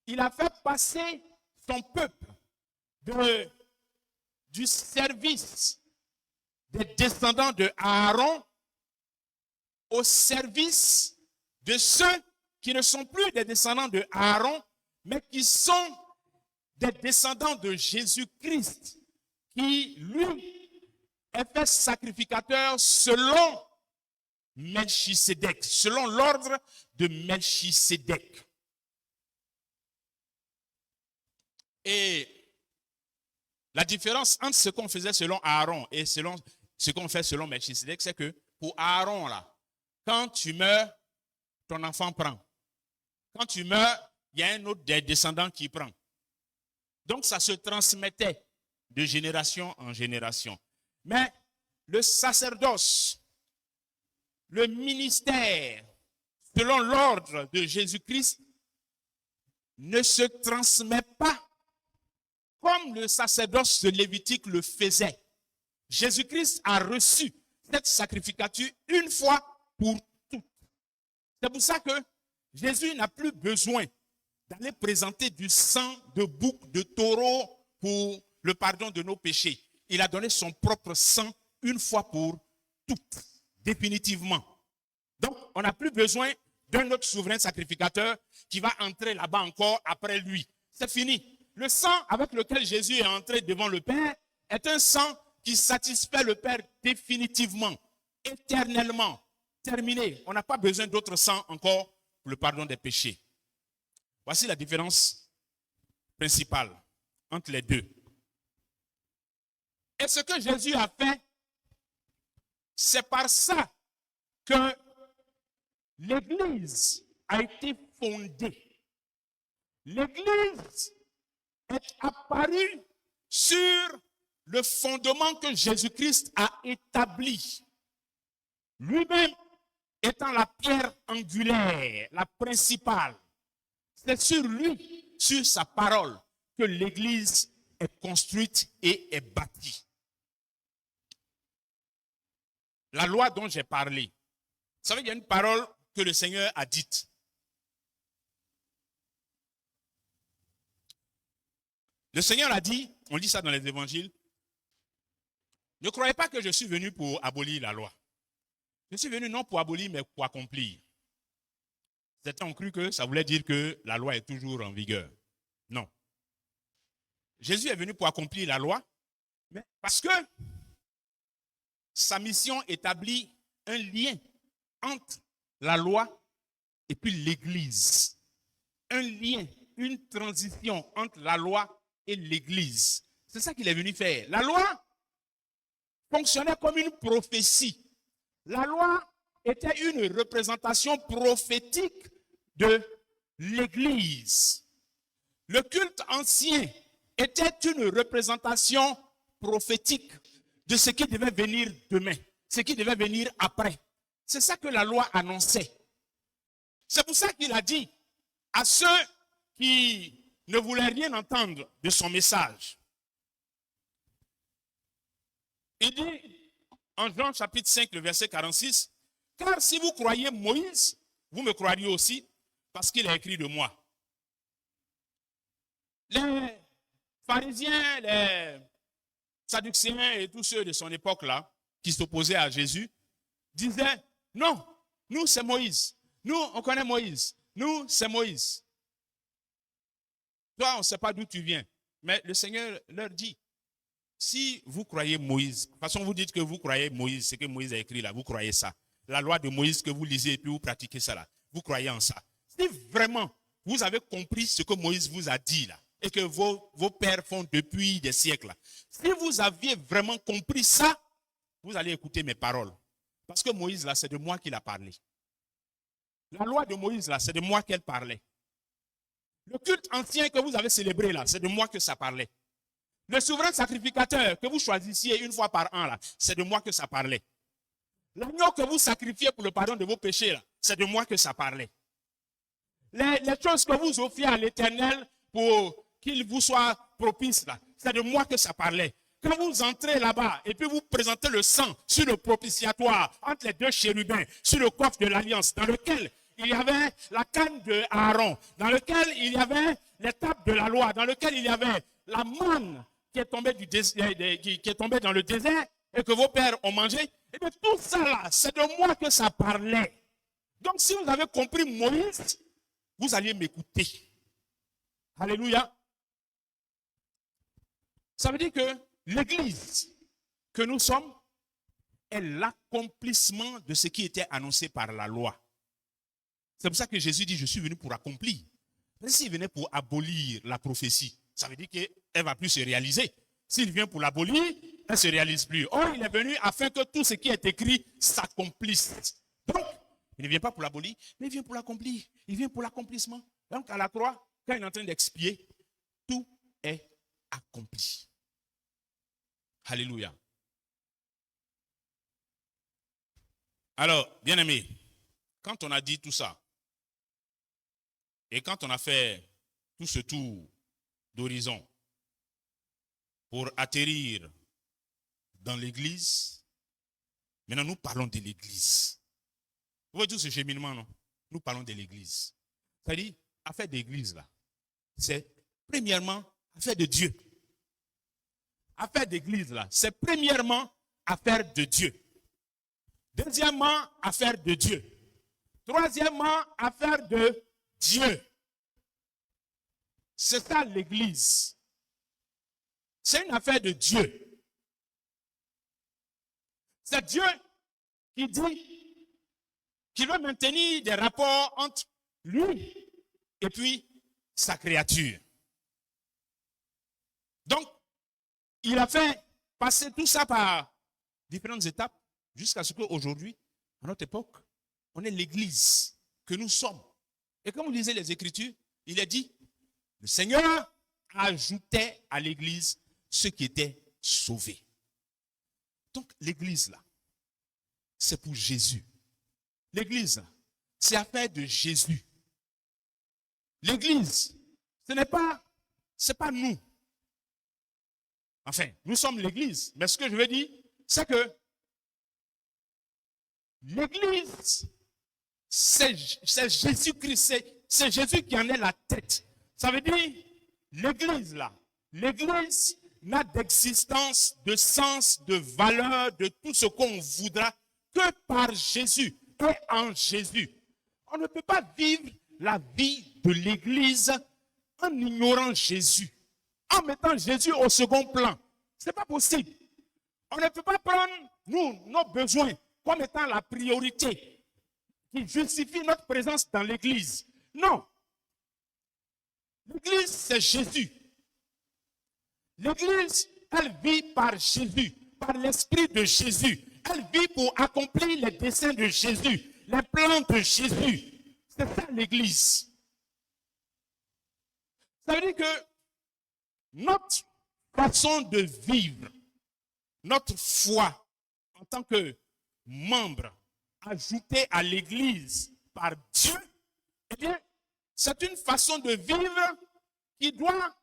Il a fait passer son peuple du service des descendants de Aaron au service de ceux qui ne sont plus des descendants de Aaron, mais qui sont des descendants de Jésus-Christ, qui, lui, est fait sacrificateur selon Melchisédek, selon l'ordre de Melchisédek. Et la différence entre ce qu'on faisait selon Aaron et selon ce qu'on fait selon Melchisédek, c'est que pour Aaron, là, quand tu meurs, ton enfant prend. Quand tu meurs, il y a un autre des descendants qui prend. Donc, ça se transmettait de génération en génération. Mais le sacerdoce, le ministère, selon l'ordre de Jésus-Christ, ne se transmet pas comme le sacerdoce lévitique le faisait. Jésus-Christ a reçu cette sacrificature une fois pour toutes. C'est pour ça que Jésus n'a plus besoin d'aller présenter du sang de bouc, de taureau pour le pardon de nos péchés. Il a donné son propre sang une fois pour toutes, définitivement. Donc, on n'a plus besoin d'un autre souverain sacrificateur qui va entrer là-bas encore après lui. C'est fini. Le sang avec lequel Jésus est entré devant le Père est un sang qui satisfait le Père définitivement, éternellement, terminé. On n'a pas besoin d'autre sang encore pour le pardon des péchés. Voici la différence principale entre les deux. Et ce que Jésus a fait, c'est par ça que l'Église a été fondée. L'Église est apparue sur le fondement que Jésus-Christ a établi. Lui-même étant la pierre angulaire, la principale. C'est sur lui, sur sa parole, que l'Église est construite et est bâtie. La loi dont j'ai parlé, vous savez, il y a une parole que le Seigneur a dite. Le Seigneur a dit, on lit ça dans les évangiles, ne croyez pas que je suis venu pour abolir la loi. Je suis venu non pour abolir, mais pour accomplir. Certains ont cru que ça voulait dire que la loi est toujours en vigueur. Non. Jésus est venu pour accomplir la loi, mais parce que sa mission établit un lien entre la loi et puis l'Église. Un lien, une transition entre la loi et l'Église. C'est ça qu'il est venu faire. La loi fonctionnait comme une prophétie. La loi était une représentation prophétique de l'Église. Le culte ancien était une représentation prophétique de ce qui devait venir demain, ce qui devait venir après. C'est ça que la loi annonçait. C'est pour ça qu'il a dit à ceux qui ne voulaient rien entendre de son message. Il dit en Jean chapitre 5, le verset 46, « Car si vous croyez Moïse, vous me croiriez aussi, parce qu'il a écrit de moi. » Les pharisiens, les sadducéens et tous ceux de son époque-là, qui s'opposaient à Jésus, disaient, « Non, nous c'est Moïse. Nous, on connaît Moïse. Nous, c'est Moïse. Toi, on ne sait pas d'où tu viens. » Mais le Seigneur leur dit, si vous croyez Moïse, de toute façon vous dites que vous croyez Moïse, ce que Moïse a écrit là, vous croyez ça. La loi de Moïse que vous lisez et puis vous pratiquez ça là, vous croyez en ça. Si vraiment vous avez compris ce que Moïse vous a dit là, et que vos pères font depuis des siècles là, si vous aviez vraiment compris ça, vous allez écouter mes paroles. Parce que Moïse, là, c'est de moi qu'il a parlé. La loi de Moïse, là, c'est de moi qu'elle parlait. Le culte ancien que vous avez célébré, là, c'est de moi que ça parlait. Le souverain sacrificateur que vous choisissiez une fois par an, là, c'est de moi que ça parlait. L'agneau que vous sacrifiez pour le pardon de vos péchés, là, c'est de moi que ça parlait. Les choses que vous offriez à l'Éternel pour qu'il vous soit propice, là, c'est de moi que ça parlait. Quand vous entrez là-bas et puis vous présentez le sang sur le propitiatoire entre les deux chérubins, sur le coffre de l'alliance, dans lequel il y avait la canne de Aaron, dans lequel il y avait les tables de la loi, dans lequel il y avait la manne qui est tombée, qui est tombée dans le désert et que vos pères ont mangé. Et bien tout ça là, c'est de moi que ça parlait. Donc si vous avez compris Moïse, vous alliez m'écouter. Alléluia. Ça veut dire que l'Église que nous sommes est l'accomplissement de ce qui était annoncé par la loi. C'est pour ça que Jésus dit, je suis venu pour accomplir. Mais s'il venait pour abolir la prophétie, ça veut dire qu'elle ne va plus se réaliser. S'il vient pour l'abolir, elle ne se réalise plus. Or, il est venu afin que tout ce qui est écrit s'accomplisse. Donc, il ne vient pas pour l'abolir, mais il vient pour l'accomplir. Il vient pour l'accomplissement. Donc, à la croix, quand il est en train d'expier, tout est accompli. Alléluia. Alors, bien-aimés, quand on a dit tout ça, et quand on a fait tout ce tour d'horizon pour atterrir dans l'église, maintenant nous parlons de l'église. Vous voyez tout ce cheminement, non? Nous parlons de l'église. C'est-à-dire, affaire d'église, là, c'est premièrement affaire de Dieu. Affaire d'église, là, c'est premièrement affaire de Dieu. Deuxièmement, affaire de Dieu. Troisièmement, affaire de Dieu. C'est ça l'église. C'est une affaire de Dieu. C'est Dieu qui dit qu'il veut maintenir des rapports entre lui et puis sa créature. Donc, il a fait passer tout ça par différentes étapes jusqu'à ce qu'aujourd'hui, à notre époque, on est l'église que nous sommes. Et quand vous lisez les Écritures, il est dit, le Seigneur ajoutait à l'église ceux qui étaient sauvés. Donc l'église là, c'est pour Jésus. L'église là, c'est affaire de Jésus. L'église, c'est pas nous. Enfin, nous sommes l'église. Mais ce que je veux dire, c'est que l'église, c'est Jésus-Christ, c'est Jésus qui en est la tête. Ça veut dire, l'église là, l'église n'a d'existence, de sens, de valeur, de tout ce qu'on voudra que par Jésus et en Jésus. On ne peut pas vivre la vie de l'église en ignorant Jésus, en mettant Jésus au second plan. Ce n'est pas possible. On ne peut pas prendre, nous, nos besoins comme étant la priorité qui justifie notre présence dans l'église. Non. L'église, c'est Jésus. L'église, elle vit par Jésus, par l'esprit de Jésus. Elle vit pour accomplir les desseins de Jésus, les plans de Jésus. C'est ça l'église. Ça veut dire que notre façon de vivre, notre foi en tant que membre ajouté à l'église par Dieu, eh bien, c'est une façon de vivre qui doit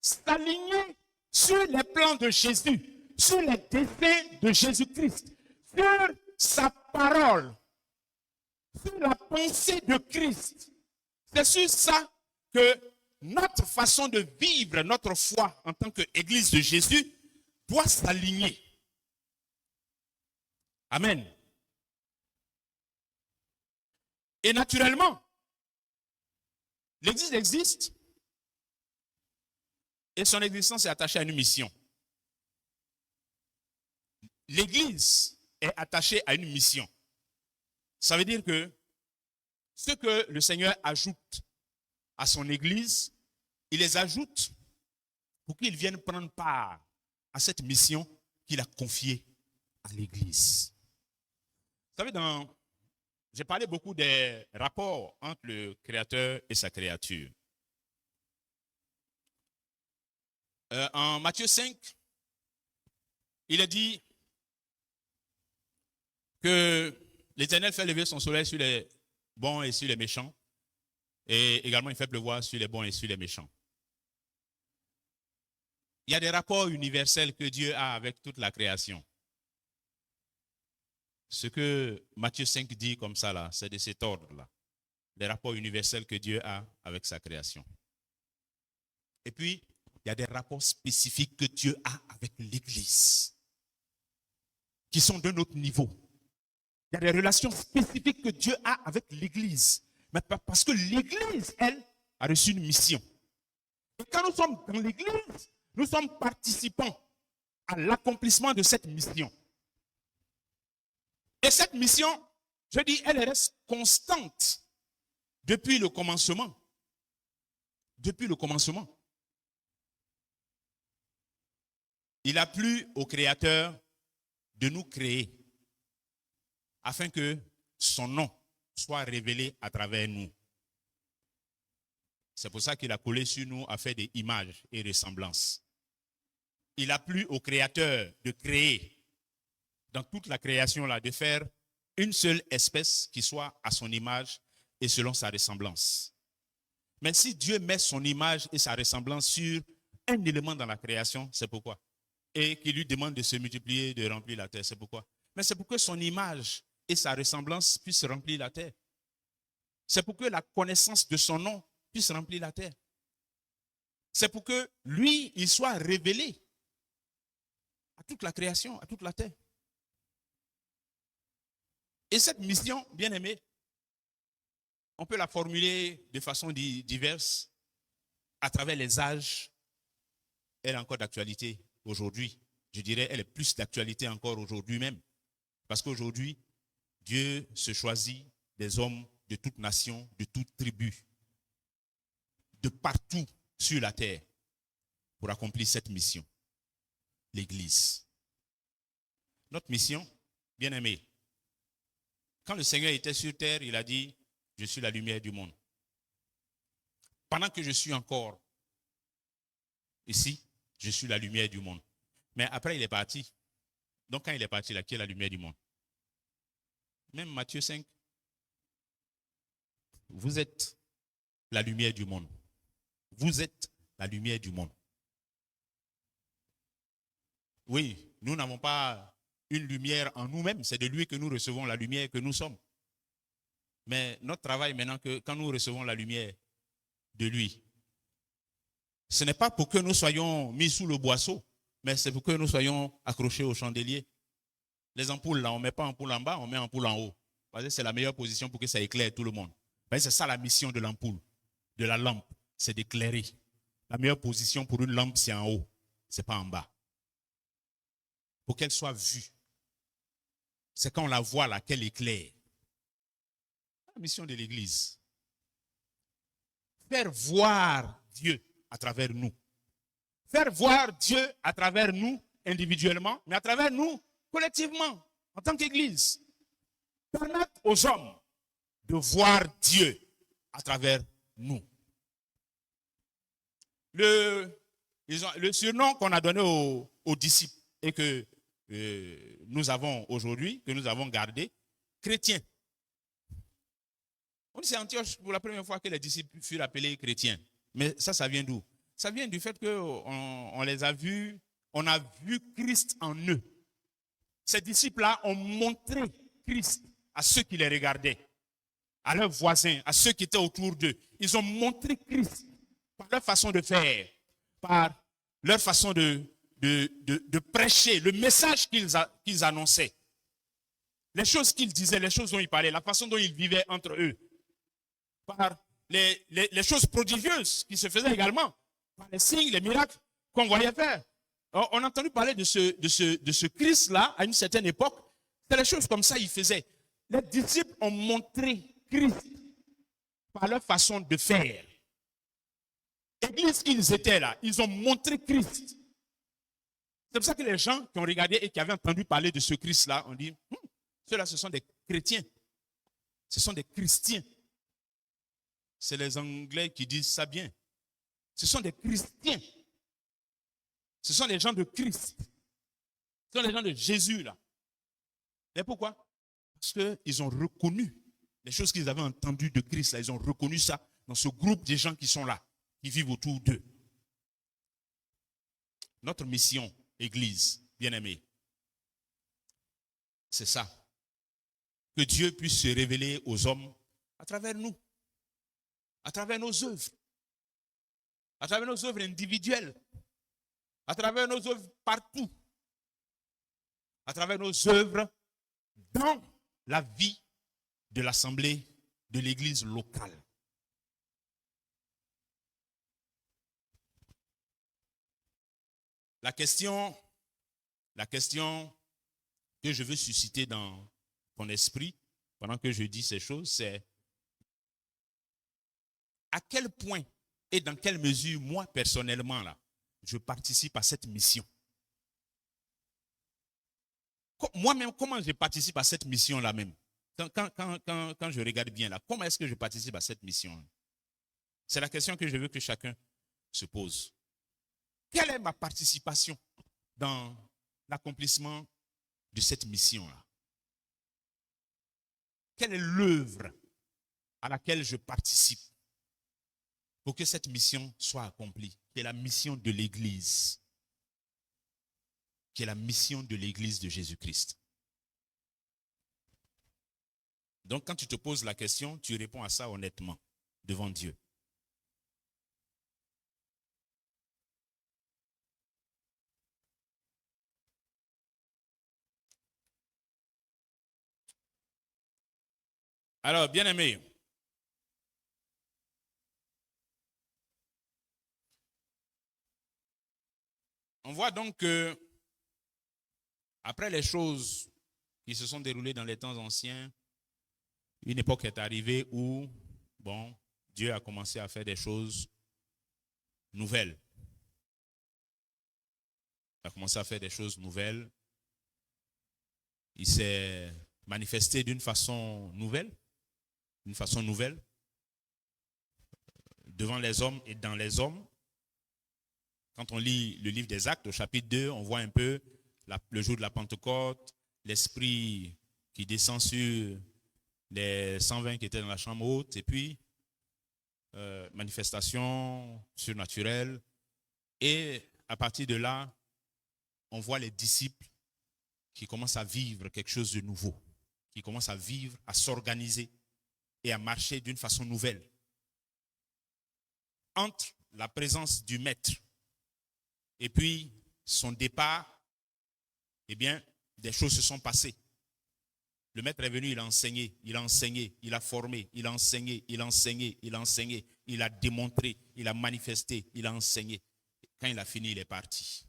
s'aligner sur les plans de Jésus, sur les desseins de Jésus-Christ, sur sa parole, sur la pensée de Christ. C'est sur ça que notre façon de vivre notre foi en tant qu'Église de Jésus doit s'aligner. Amen. Et naturellement, l'Église existe et son existence est attachée à une mission. L'Église est attachée à une mission. Ça veut dire que ce que le Seigneur ajoute à son Église, il les ajoute pour qu'ils viennent prendre part à cette mission qu'il a confiée à l'Église. Vous savez, j'ai parlé beaucoup des rapports entre le Créateur et sa créature. En Matthieu 5, il est dit que l'Éternel fait lever son soleil sur les bons et sur les méchants, et également il fait pleuvoir sur les bons et sur les méchants. Il y a des rapports universels que Dieu a avec toute la création. Ce que Matthieu 5 dit comme ça, là, c'est de cet ordre-là. Les rapports universels que Dieu a avec sa création. Et puis, il y a des rapports spécifiques que Dieu a avec l'Église, qui sont de notre niveau. Il y a des relations spécifiques que Dieu a avec l'Église. Mais parce que l'Église, elle, a reçu une mission. Et quand nous sommes dans l'Église, nous sommes participants à l'accomplissement de cette mission. Et cette mission, je dis, elle reste constante depuis le commencement. Depuis le commencement. Il a plu au Créateur de nous créer afin que son nom soit révélé à travers nous. C'est pour ça qu'il a collé sur nous à faire des images et ressemblances. Il a plu au Créateur de créer dans toute la création là, de faire une seule espèce qui soit à son image et selon sa ressemblance. Mais si Dieu met son image et sa ressemblance sur un élément dans la création, c'est pourquoi? Et qu'il lui demande de se multiplier, de remplir la terre, c'est pourquoi? Mais c'est pour que son image et sa ressemblance puissent remplir la terre. C'est pour que la connaissance de son nom puisse remplir la terre. C'est pour que lui, il soit révélé à toute la création, à toute la terre. Et cette mission, bien aimée, on peut la formuler de façon diverse à travers les âges. Elle est encore d'actualité aujourd'hui. Je dirais, elle est plus d'actualité encore aujourd'hui même. Parce qu'aujourd'hui, Dieu se choisit des hommes de toute nation, de toute tribu, de partout sur la terre pour accomplir cette mission. L'Église. Notre mission, bien aimée, quand le Seigneur était sur terre, il a dit, je suis la lumière du monde. Pendant que je suis encore ici, je suis la lumière du monde. Mais après, il est parti. Donc, quand il est parti, là, qui est la lumière du monde? Même Matthieu 5, vous êtes la lumière du monde. Vous êtes la lumière du monde. Oui, nous n'avons pas une lumière en nous-mêmes, c'est de lui que nous recevons la lumière que nous sommes. Mais notre travail maintenant, quand nous recevons la lumière de lui, ce n'est pas pour que nous soyons mis sous le boisseau, mais c'est pour que nous soyons accrochés au chandelier. Les ampoules, là, on ne met pas ampoule en bas, on met ampoule en haut. Parce que c'est la meilleure position pour que ça éclaire tout le monde. C'est ça la mission de l'ampoule, de la lampe, c'est d'éclairer. La meilleure position pour une lampe, c'est en haut, ce n'est pas en bas. Pour qu'elle soit vue. C'est quand on la voit là qu'elle éclaire. La mission de l'Église. Faire voir Dieu à travers nous. Faire voir Dieu à travers nous individuellement, mais à travers nous collectivement, en tant qu'Église. Permettre aux hommes de voir Dieu à travers nous. Le surnom qu'on a donné aux disciples et que nous avons aujourd'hui, que nous avons gardé, chrétiens. On dit c'est Antioche pour la première fois que les disciples furent appelés chrétiens. Mais ça vient d'où? Ça vient du fait qu'on les a vus, on a vu Christ en eux. Ces disciples-là ont montré Christ à ceux qui les regardaient, à leurs voisins, à ceux qui étaient autour d'eux. Ils ont montré Christ par leur façon de faire, par leur façon de prêcher, le message qu'ils annonçaient, les choses qu'ils disaient, les choses dont ils parlaient, la façon dont ils vivaient entre eux, par les choses prodigieuses qui se faisaient également, par les signes, les miracles qu'on voyait faire. Alors, on a entendu parler de ce Christ-là à une certaine époque. C'est les choses comme ça qu'ils faisaient. Les disciples ont montré Christ par leur façon de faire. Église qu'ils étaient là, ils ont montré Christ. C'est pour ça que les gens qui ont regardé et qui avaient entendu parler de ce Christ-là ont dit, ceux-là, ce sont des chrétiens. Ce sont des chrétiens. C'est les Anglais qui disent ça bien. Ce sont des chrétiens. Ce sont les gens de Christ. Ce sont les gens de Jésus, là. Et pourquoi? Parce qu'ils ont reconnu les choses qu'ils avaient entendues de Christ, là. Ils ont reconnu ça dans ce groupe de gens qui sont là, qui vivent autour d'eux. Notre mission, Église, bien-aimée, c'est ça. Que Dieu puisse se révéler aux hommes à travers nous, à travers nos œuvres, à travers nos œuvres individuelles, à travers nos œuvres partout, à travers nos œuvres dans la vie de l'assemblée de l'église locale. La question que je veux susciter dans ton esprit pendant que je dis ces choses, c'est à quel point et dans quelle mesure moi personnellement là, je participe à cette mission. Moi-même, comment je participe à cette mission-là même? Quand je regarde bien là, comment est-ce que je participe à cette mission? C'est la question que je veux que chacun se pose. Quelle est ma participation dans l'accomplissement de cette mission-là? Quelle est l'œuvre à laquelle je participe pour que cette mission soit accomplie? C'est la mission de l'Église, qui est la mission de l'Église de Jésus-Christ. Donc, quand tu te poses la question, tu réponds à ça honnêtement, devant Dieu. Alors, bien-aimés, on voit donc que après les choses qui se sont déroulées dans les temps anciens, une époque est arrivée où, bon, Dieu a commencé à faire des choses nouvelles. Il a commencé à faire des choses nouvelles. Il s'est manifesté d'une façon nouvelle, devant les hommes et dans les hommes. Quand on lit le livre des Actes, au chapitre 2, on voit un peu le jour de la Pentecôte, l'Esprit qui descend sur les 120 qui étaient dans la chambre haute, et puis manifestation surnaturelle. Et à partir de là, on voit les disciples qui commencent à vivre quelque chose de nouveau, qui commencent à vivre, à s'organiser et à marcher d'une façon nouvelle. Entre la présence du Maître et puis son départ, eh bien, des choses se sont passées. Le Maître est venu, il a enseigné, il a formé, il a enseigné, il a démontré, il a manifesté, il a enseigné. Quand il a fini, il est parti.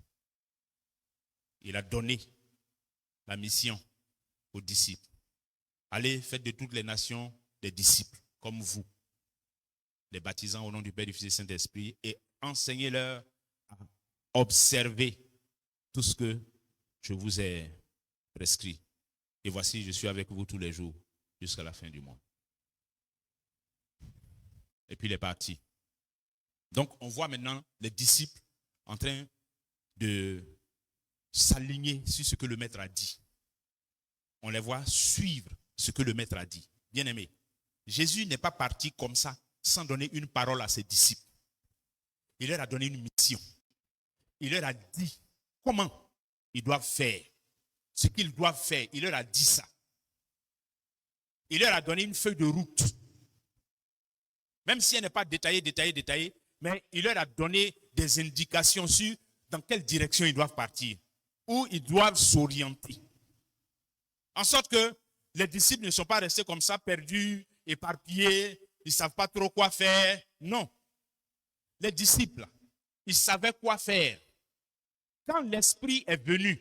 Il a donné la mission aux disciples. Allez, faites de toutes les nations des disciples, comme vous, les baptisant au nom du Père, du Fils et du Saint-Esprit, et enseignez-leur à observer tout ce que je vous ai prescrit. Et voici, je suis avec vous tous les jours jusqu'à la fin du monde. Et puis il est parti. Donc on voit maintenant les disciples en train de s'aligner sur ce que le Maître a dit. On les voit suivre ce que le Maître a dit. Bien-aimés, Jésus n'est pas parti comme ça sans donner une parole à ses disciples. Il leur a donné une mission. Il leur a dit comment ils doivent faire. Ce qu'ils doivent faire, il leur a dit ça. Il leur a donné une feuille de route. Même si elle n'est pas détaillée, mais il leur a donné des indications sur dans quelle direction ils doivent partir, où ils doivent s'orienter. En sorte que les disciples ne sont pas restés comme ça, perdus, éparpillés, ils ne savent pas trop quoi faire. Non. Les disciples, ils savaient quoi faire. Quand l'Esprit est venu,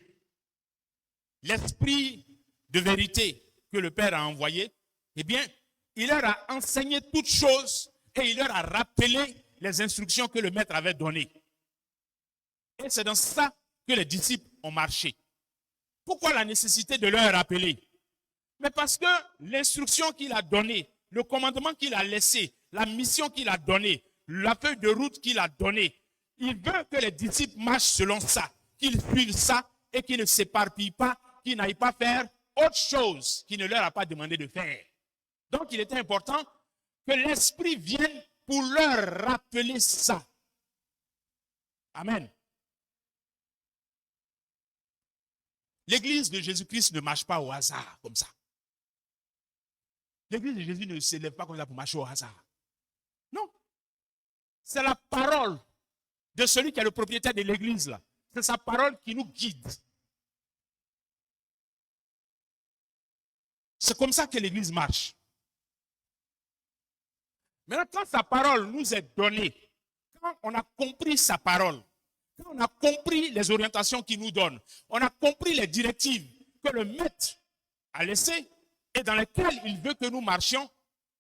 l'Esprit de vérité que le Père a envoyé, eh bien, il leur a enseigné toutes choses et il leur a rappelé les instructions que le Maître avait données. Et c'est dans ça que les disciples ont marché. Pourquoi la nécessité de leur rappeler? Mais parce que l'instruction qu'il a donnée, le commandement qu'il a laissé, la mission qu'il a donnée, la feuille de route qu'il a donnée, il veut que les disciples marchent selon ça, qu'ils suivent ça et qu'ils ne s'éparpillent pas, qu'ils n'aillent pas faire autre chose qu'il ne leur a pas demandé de faire. Donc il était important que l'Esprit vienne pour leur rappeler ça. Amen. L'Église de Jésus-Christ ne marche pas au hasard comme ça. L'Église de Jésus ne s'élève pas comme ça pour marcher au hasard. Non. C'est la parole de celui qui est le propriétaire de l'Église là. C'est sa parole qui nous guide. C'est comme ça que l'Église marche. Maintenant, quand sa parole nous est donnée, quand on a compris sa parole, quand on a compris les orientations qu'il nous donne, on a compris les directives que le maître a laissées et dans lesquelles il veut que nous marchions,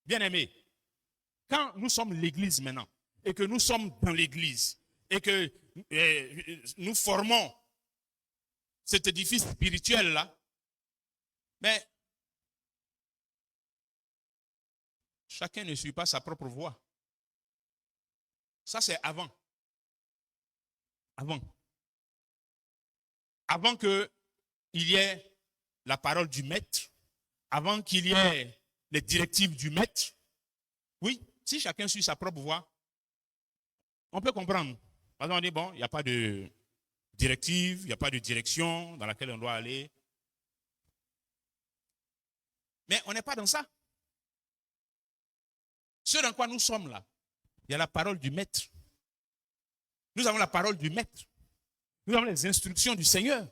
bien aimés, quand nous sommes l'Église maintenant, et que nous sommes dans l'Église, et que nous formons cet édifice spirituel-là, mais chacun ne suit pas sa propre voie. Ça, c'est avant. Avant qu'il y ait la parole du maître, avant qu'il y ait les directives du maître, oui, si chacun suit sa propre voie, on peut comprendre. Par exemple, on dit, bon, il n'y a pas de directive, il n'y a pas de direction dans laquelle on doit aller. Mais on n'est pas dans ça. Ce dans quoi nous sommes là, il y a la parole du maître. Nous avons la parole du maître. Nous avons les instructions du Seigneur.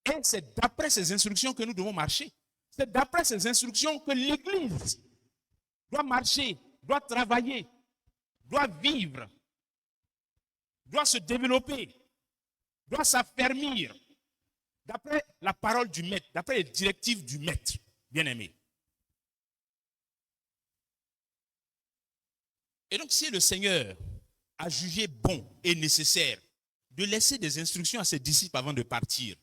Et c'est d'après ces instructions que nous devons marcher. C'est d'après ces instructions que l'Église doit marcher, doit travailler, doit vivre, doit se développer, doit s'affermir. D'après la parole du maître, d'après les directives du maître, bien-aimé. Et donc, si le Seigneur a jugé bon et nécessaire de laisser des instructions à ses disciples avant de partir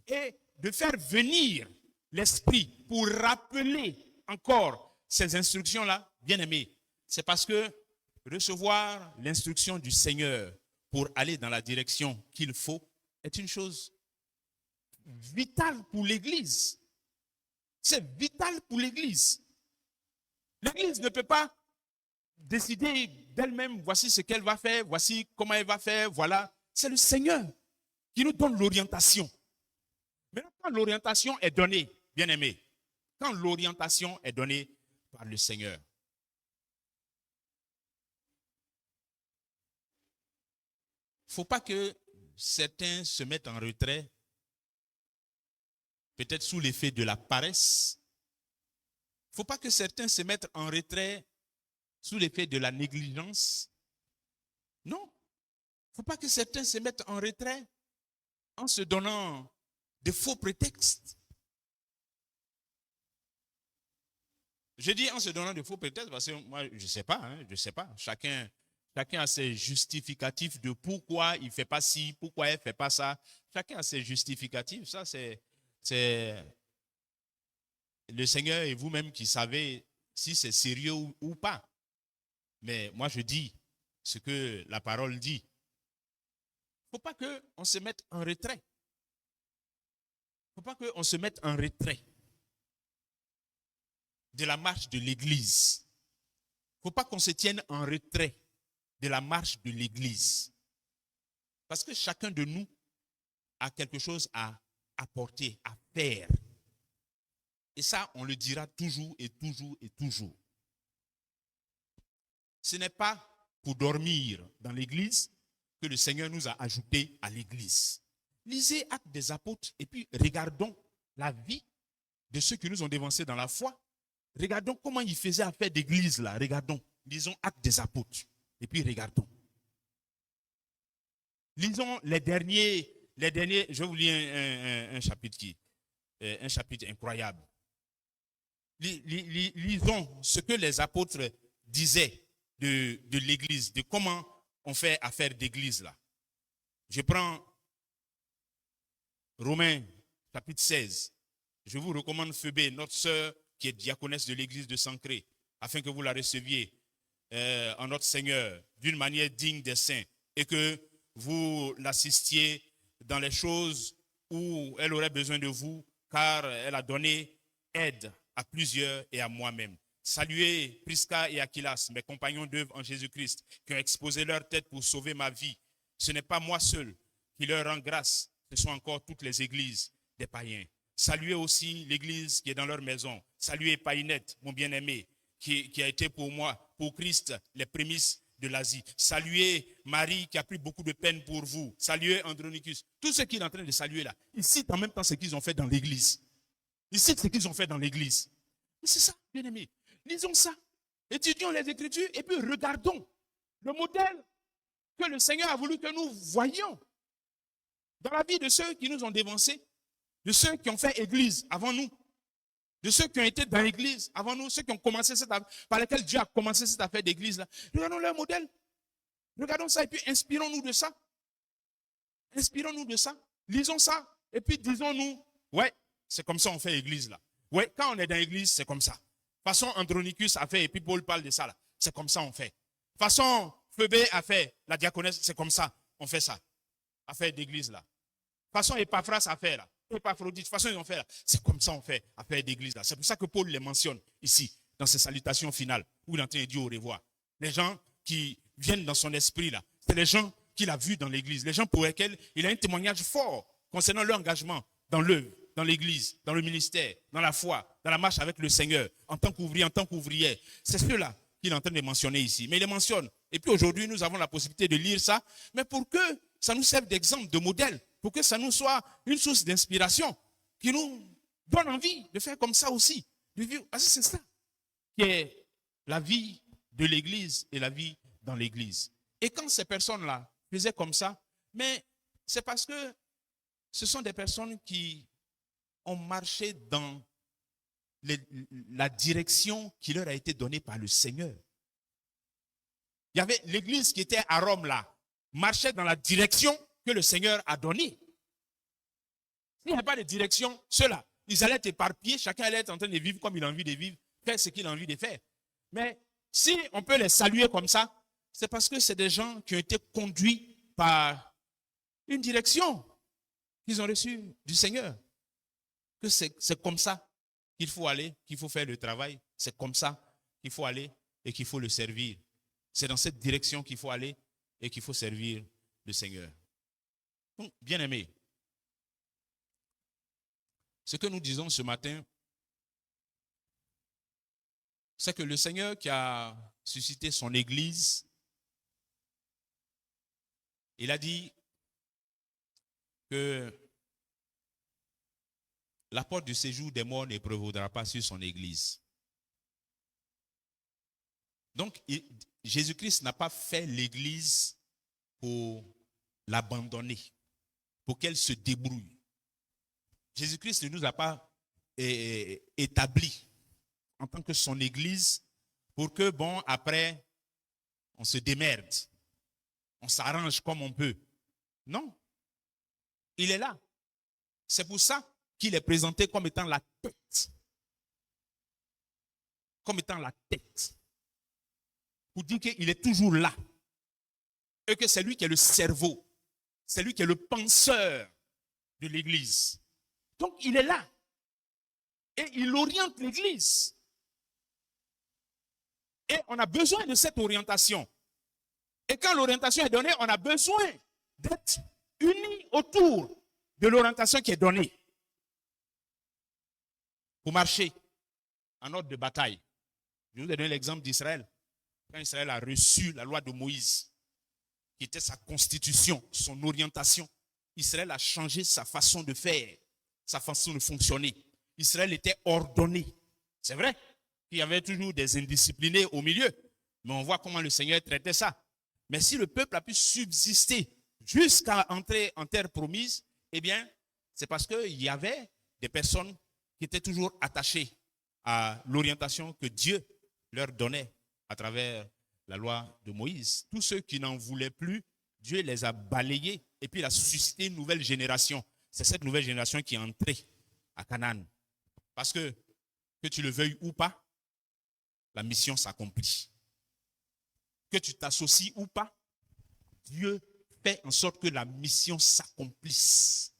et de faire venir l'Esprit pour rappeler encore ces instructions-là, bien aimés, c'est parce que recevoir l'instruction du Seigneur pour aller dans la direction qu'il faut est une chose vitale pour l'Église. C'est vital pour l'Église. L'Église ne peut pas décider d'elle-même, voici ce qu'elle va faire, voici comment elle va faire, voilà. C'est le Seigneur qui nous donne l'orientation. Maintenant, quand l'orientation est donnée, bien aimé, quand l'orientation est donnée par le Seigneur, il ne faut pas que certains se mettent en retrait, peut-être sous l'effet de la paresse. Il ne faut pas que certains se mettent en retrait sous l'effet de la négligence. Non. Il ne faut pas que certains se mettent en retrait en se donnant de faux prétextes. Je dis en se donnant de faux prétextes parce que moi, je ne sais pas, je ne sais pas. Chacun a ses justificatifs de pourquoi il ne fait pas ci, pourquoi il ne fait pas ça. Chacun a ses justificatifs. Ça, c'est le Seigneur et vous-même qui savez si c'est sérieux ou pas. Mais moi, je dis ce que la parole dit. Il ne faut pas qu'on se mette en retrait. Il ne faut pas qu'on se mette en retrait de la marche de l'Église. Il ne faut pas qu'on se tienne en retrait de la marche de l'Église. Parce que chacun de nous a quelque chose à apporter, à faire. Et ça, on le dira toujours et toujours et toujours. Ce n'est pas pour dormir dans l'Église que le Seigneur nous a ajoutés à l'Église. Lisez Actes des Apôtres et puis regardons la vie de ceux qui nous ont dévancés dans la foi. Regardons comment ils faisaient affaire d'église là. Regardons. Lisons Actes des Apôtres et puis regardons. Lisons les derniers. Je vais vous lire un chapitre incroyable. Lisons ce que les apôtres disaient de l'église, de comment on fait affaire d'église là. Je prends Romains, chapitre 16. Je vous recommande Phoebe, notre sœur qui est diaconesse de l'église de Sancré, afin que vous la receviez en notre Seigneur d'une manière digne des saints et que vous l'assistiez dans les choses où elle aurait besoin de vous, car elle a donné aide à plusieurs et à moi-même. Saluez Prisca et Aquilas, mes compagnons d'œuvre en Jésus-Christ, qui ont exposé leur tête pour sauver ma vie. Ce n'est pas moi seul qui leur rend grâce, ce sont encore toutes les églises des païens. Saluez aussi l'église qui est dans leur maison. Saluez Païnette, mon bien-aimé, qui a été pour moi, pour Christ, les prémices de l'Asie. Saluez Marie qui a pris beaucoup de peine pour vous. Saluez Andronicus. Tout ce qu'il est en train de saluer là, il cite en même temps ce qu'ils ont fait dans l'église. Il cite ce qu'ils ont fait dans l'église. C'est ça, bien-aimé. Lisons ça. Étudions les Écritures et puis regardons le modèle que le Seigneur a voulu que nous voyions dans la vie de ceux qui nous ont dévancés, de ceux qui ont fait église avant nous, de ceux qui ont été dans l'église avant nous, ceux qui ont commencé cette affaire, par lesquels Dieu a commencé cette affaire d'église-là. Regardons leur modèle. Regardons ça et puis inspirons-nous de ça. Inspirons-nous de ça. Lisons ça et puis disons-nous, ouais, c'est comme ça on fait église là. Ouais, quand on est dans l'église, c'est comme ça. Façon Andronicus a fait et puis Paul parle de ça là. C'est comme ça on fait. Façon Phoebe a fait, la diaconesse, c'est comme ça on fait ça. Affaire d'église là. Façon Epaphras a fait là. Épaphrodite, façon ils ont fait là. C'est comme ça on fait affaire d'église là. C'est pour ça que Paul les mentionne ici, dans ses salutations finales, où il est en train de dire au revoir. Les gens qui viennent dans son esprit là, c'est les gens qu'il a vus dans l'église, les gens pour lesquels il a un témoignage fort concernant leur engagement dans l'œuvre, dans l'église, dans le ministère, dans la foi, dans la marche avec le Seigneur, en tant qu'ouvrier, en tant qu'ouvrière. C'est ceux-là qu'il est en train de mentionner ici. Mais il les mentionne. Et puis aujourd'hui, nous avons la possibilité de lire ça, mais pour que ça nous serve d'exemple, de modèle, pour que ça nous soit une source d'inspiration, qui nous donne envie de faire comme ça aussi. De vivre. Parce que c'est ça qui est la vie de l'église et la vie dans l'église. Et quand ces personnes-là faisaient comme ça, mais c'est parce que ce sont des personnes qui ont marché dans la direction qui leur a été donnée par le Seigneur. Il y avait l'église qui était à Rome là, marchait dans la direction que le Seigneur a donnée. S'il n'y avait pas de direction, ceux-là, ils allaient être éparpillés, chacun allait être en train de vivre comme il a envie de vivre, faire ce qu'il a envie de faire. Mais si on peut les saluer comme ça, c'est parce que c'est des gens qui ont été conduits par une direction qu'ils ont reçue du Seigneur. Que c'est comme ça qu'il faut aller, qu'il faut faire le travail. C'est comme ça qu'il faut aller et qu'il faut le servir. C'est dans cette direction qu'il faut aller et qu'il faut servir le Seigneur. Donc, bien-aimés, ce que nous disons ce matin, c'est que le Seigneur qui a suscité son Église, il a dit que la porte du séjour des morts ne prévaudra pas sur son Église. Donc, Jésus-Christ n'a pas fait l'Église pour l'abandonner, pour qu'elle se débrouille. Jésus-Christ ne nous a pas établis en tant que son Église pour que, bon, après, on se démerde, on s'arrange comme on peut. Non. Il est là. C'est pour ça qu'il est présenté comme étant la tête. Comme étant la tête. Pour dire qu'il est toujours là. Et que c'est lui qui est le cerveau. C'est lui qui est le penseur de l'Église. Donc il est là. Et il oriente l'Église. Et on a besoin de cette orientation. Et quand l'orientation est donnée, on a besoin d'être unis autour de l'orientation qui est donnée. Pour marcher en ordre de bataille. Je vous ai donné l'exemple d'Israël. Quand Israël a reçu la loi de Moïse, qui était sa constitution, son orientation, Israël a changé sa façon de faire, sa façon de fonctionner. Israël était ordonné. C'est vrai qu'il y avait toujours des indisciplinés au milieu, mais on voit comment le Seigneur traitait ça. Mais si le peuple a pu subsister jusqu'à entrer en terre promise, eh bien, c'est parce qu'il y avait des personnes qui étaient toujours attachées à l'orientation que Dieu leur donnait à travers la loi de Moïse. Tous ceux qui n'en voulaient plus, Dieu les a balayés et puis il a suscité une nouvelle génération. c'est cette nouvelle génération qui est entrée à Canaan. Parce que tu le veuilles ou pas, la mission s'accomplit. Que tu t'associes ou pas, Dieu fait en sorte que la mission s'accomplisse.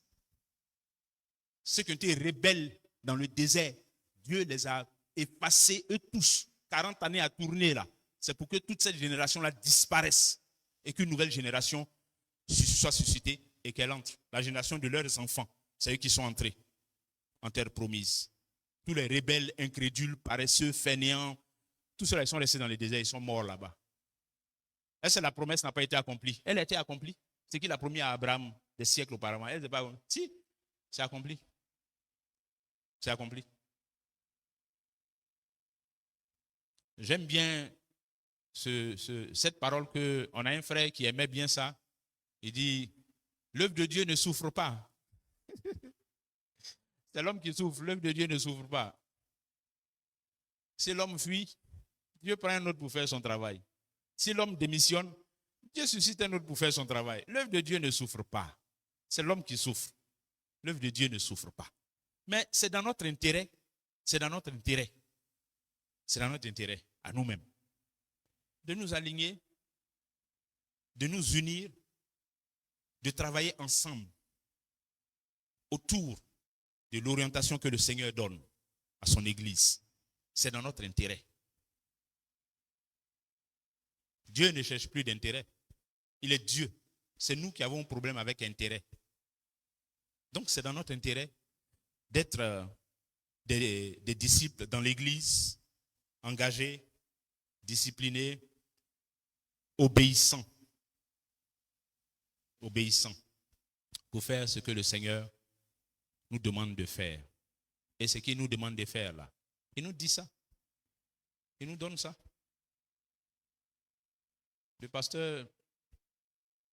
Ceux qui ont été rebelles dans le désert, Dieu les a effacés, eux tous. 40 années à tourner là. C'est pour que toute cette génération-là disparaisse et qu'une nouvelle génération soit suscitée et qu'elle entre. La génération de leurs enfants, c'est eux qui sont entrés en terre promise. Tous les rebelles, incrédules, paresseux, fainéants, tous ceux-là, ils sont restés dans le désert, ils sont morts là-bas. Est-ce que la promesse n'a pas été accomplie? Elle a été accomplie. C'est qui l'a promis à Abraham des siècles auparavant? Elle n'est pas accomplie. Si, c'est accompli. C'est accompli. J'aime bien cette parole qu'on a un frère qui aimait bien ça. Il dit, l'œuvre de Dieu ne souffre pas. C'est l'homme qui souffre, l'œuvre de Dieu ne souffre pas. Si l'homme fuit, Dieu prend un autre pour faire son travail. Si l'homme démissionne, Dieu suscite un autre pour faire son travail. L'œuvre de Dieu ne souffre pas. C'est l'homme qui souffre. L'œuvre de Dieu ne souffre pas. Mais c'est dans notre intérêt, c'est dans notre intérêt à nous-mêmes, de nous aligner, de nous unir, de travailler ensemble autour de l'orientation que le Seigneur donne à son Église. C'est dans notre intérêt. Dieu ne cherche plus d'intérêt. Il est Dieu. C'est nous qui avons un problème avec intérêt. Donc c'est dans notre intérêt d'être des disciples dans l'Église, engagés, disciplinés, obéissants pour faire ce que le Seigneur nous demande de faire. Et ce qu'il nous demande de faire là, il nous dit ça. Il nous donne ça. Le pasteur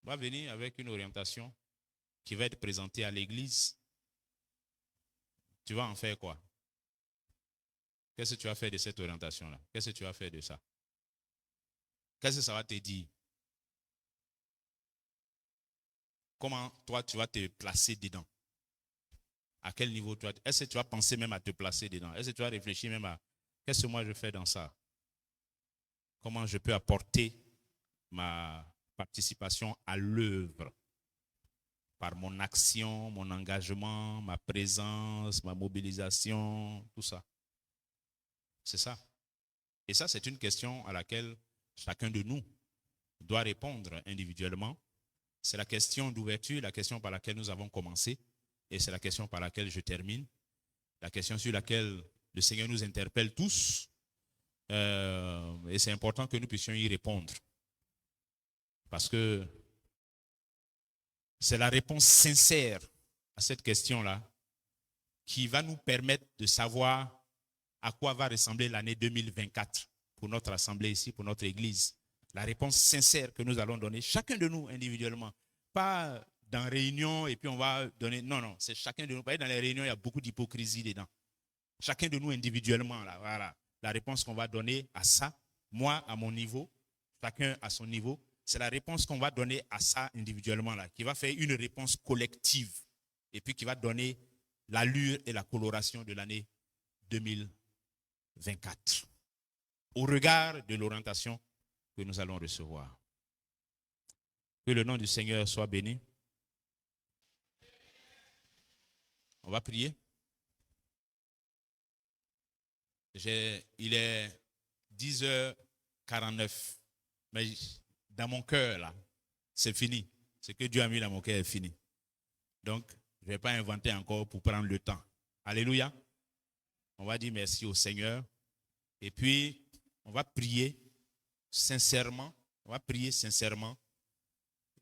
va venir avec une orientation qui va être présentée à l'église. Tu vas en faire quoi? Qu'est-ce que tu vas faire de cette orientation-là? Qu'est-ce que tu vas faire de ça? Qu'est-ce que ça va te dire? Comment toi tu vas te placer dedans? À quel niveau toi? Est-ce que tu vas penser même à te placer dedans? Est-ce que tu vas réfléchir même à qu'est-ce que moi je fais dans ça? Comment je peux apporter ma participation à l'œuvre par mon action, mon engagement, ma présence, ma mobilisation, tout ça. C'est ça. Et ça, c'est une question à laquelle chacun de nous doit répondre individuellement. C'est la question d'ouverture, la question par laquelle nous avons commencé, et c'est la question par laquelle je termine. La question sur laquelle le Seigneur nous interpelle tous, et c'est important que nous puissions y répondre. Parce que c'est la réponse sincère à cette question-là qui va nous permettre de savoir à quoi va ressembler l'année 2024 pour notre assemblée ici, pour notre église. La réponse sincère que nous allons donner, chacun de nous individuellement. Pas dans réunion et puis on va donner... Non, c'est chacun de nous. Dans les réunions, il y a beaucoup d'hypocrisie dedans. Chacun de nous individuellement, là, voilà. La réponse qu'on va donner à ça, moi à mon niveau, chacun à son niveau, c'est la réponse qu'on va donner à ça individuellement, là, qui va faire une réponse collective et puis qui va donner l'allure et la coloration de l'année 2024 au regard de l'orientation que nous allons recevoir. Que le nom du Seigneur soit béni. On va prier. Il est 10h49, mais dans mon cœur, là, c'est fini. Ce que Dieu a mis dans mon cœur est fini. Donc, je ne vais pas inventer encore pour prendre le temps. Alléluia. On va dire merci au Seigneur. Et puis, on va prier sincèrement.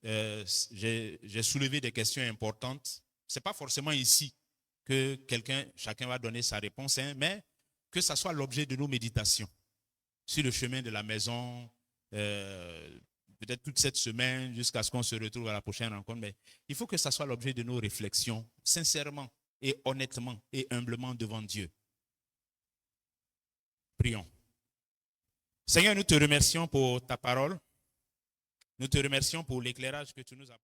J'ai soulevé des questions importantes. Ce n'est pas forcément ici que chacun va donner sa réponse, hein, mais que ça soit l'objet de nos méditations sur le chemin de la maison, peut-être toute cette semaine jusqu'à ce qu'on se retrouve à la prochaine rencontre, mais il faut que ça soit l'objet de nos réflexions, sincèrement et honnêtement et humblement devant Dieu. Prions. Seigneur, nous te remercions pour ta parole. Nous te remercions pour l'éclairage que tu nous as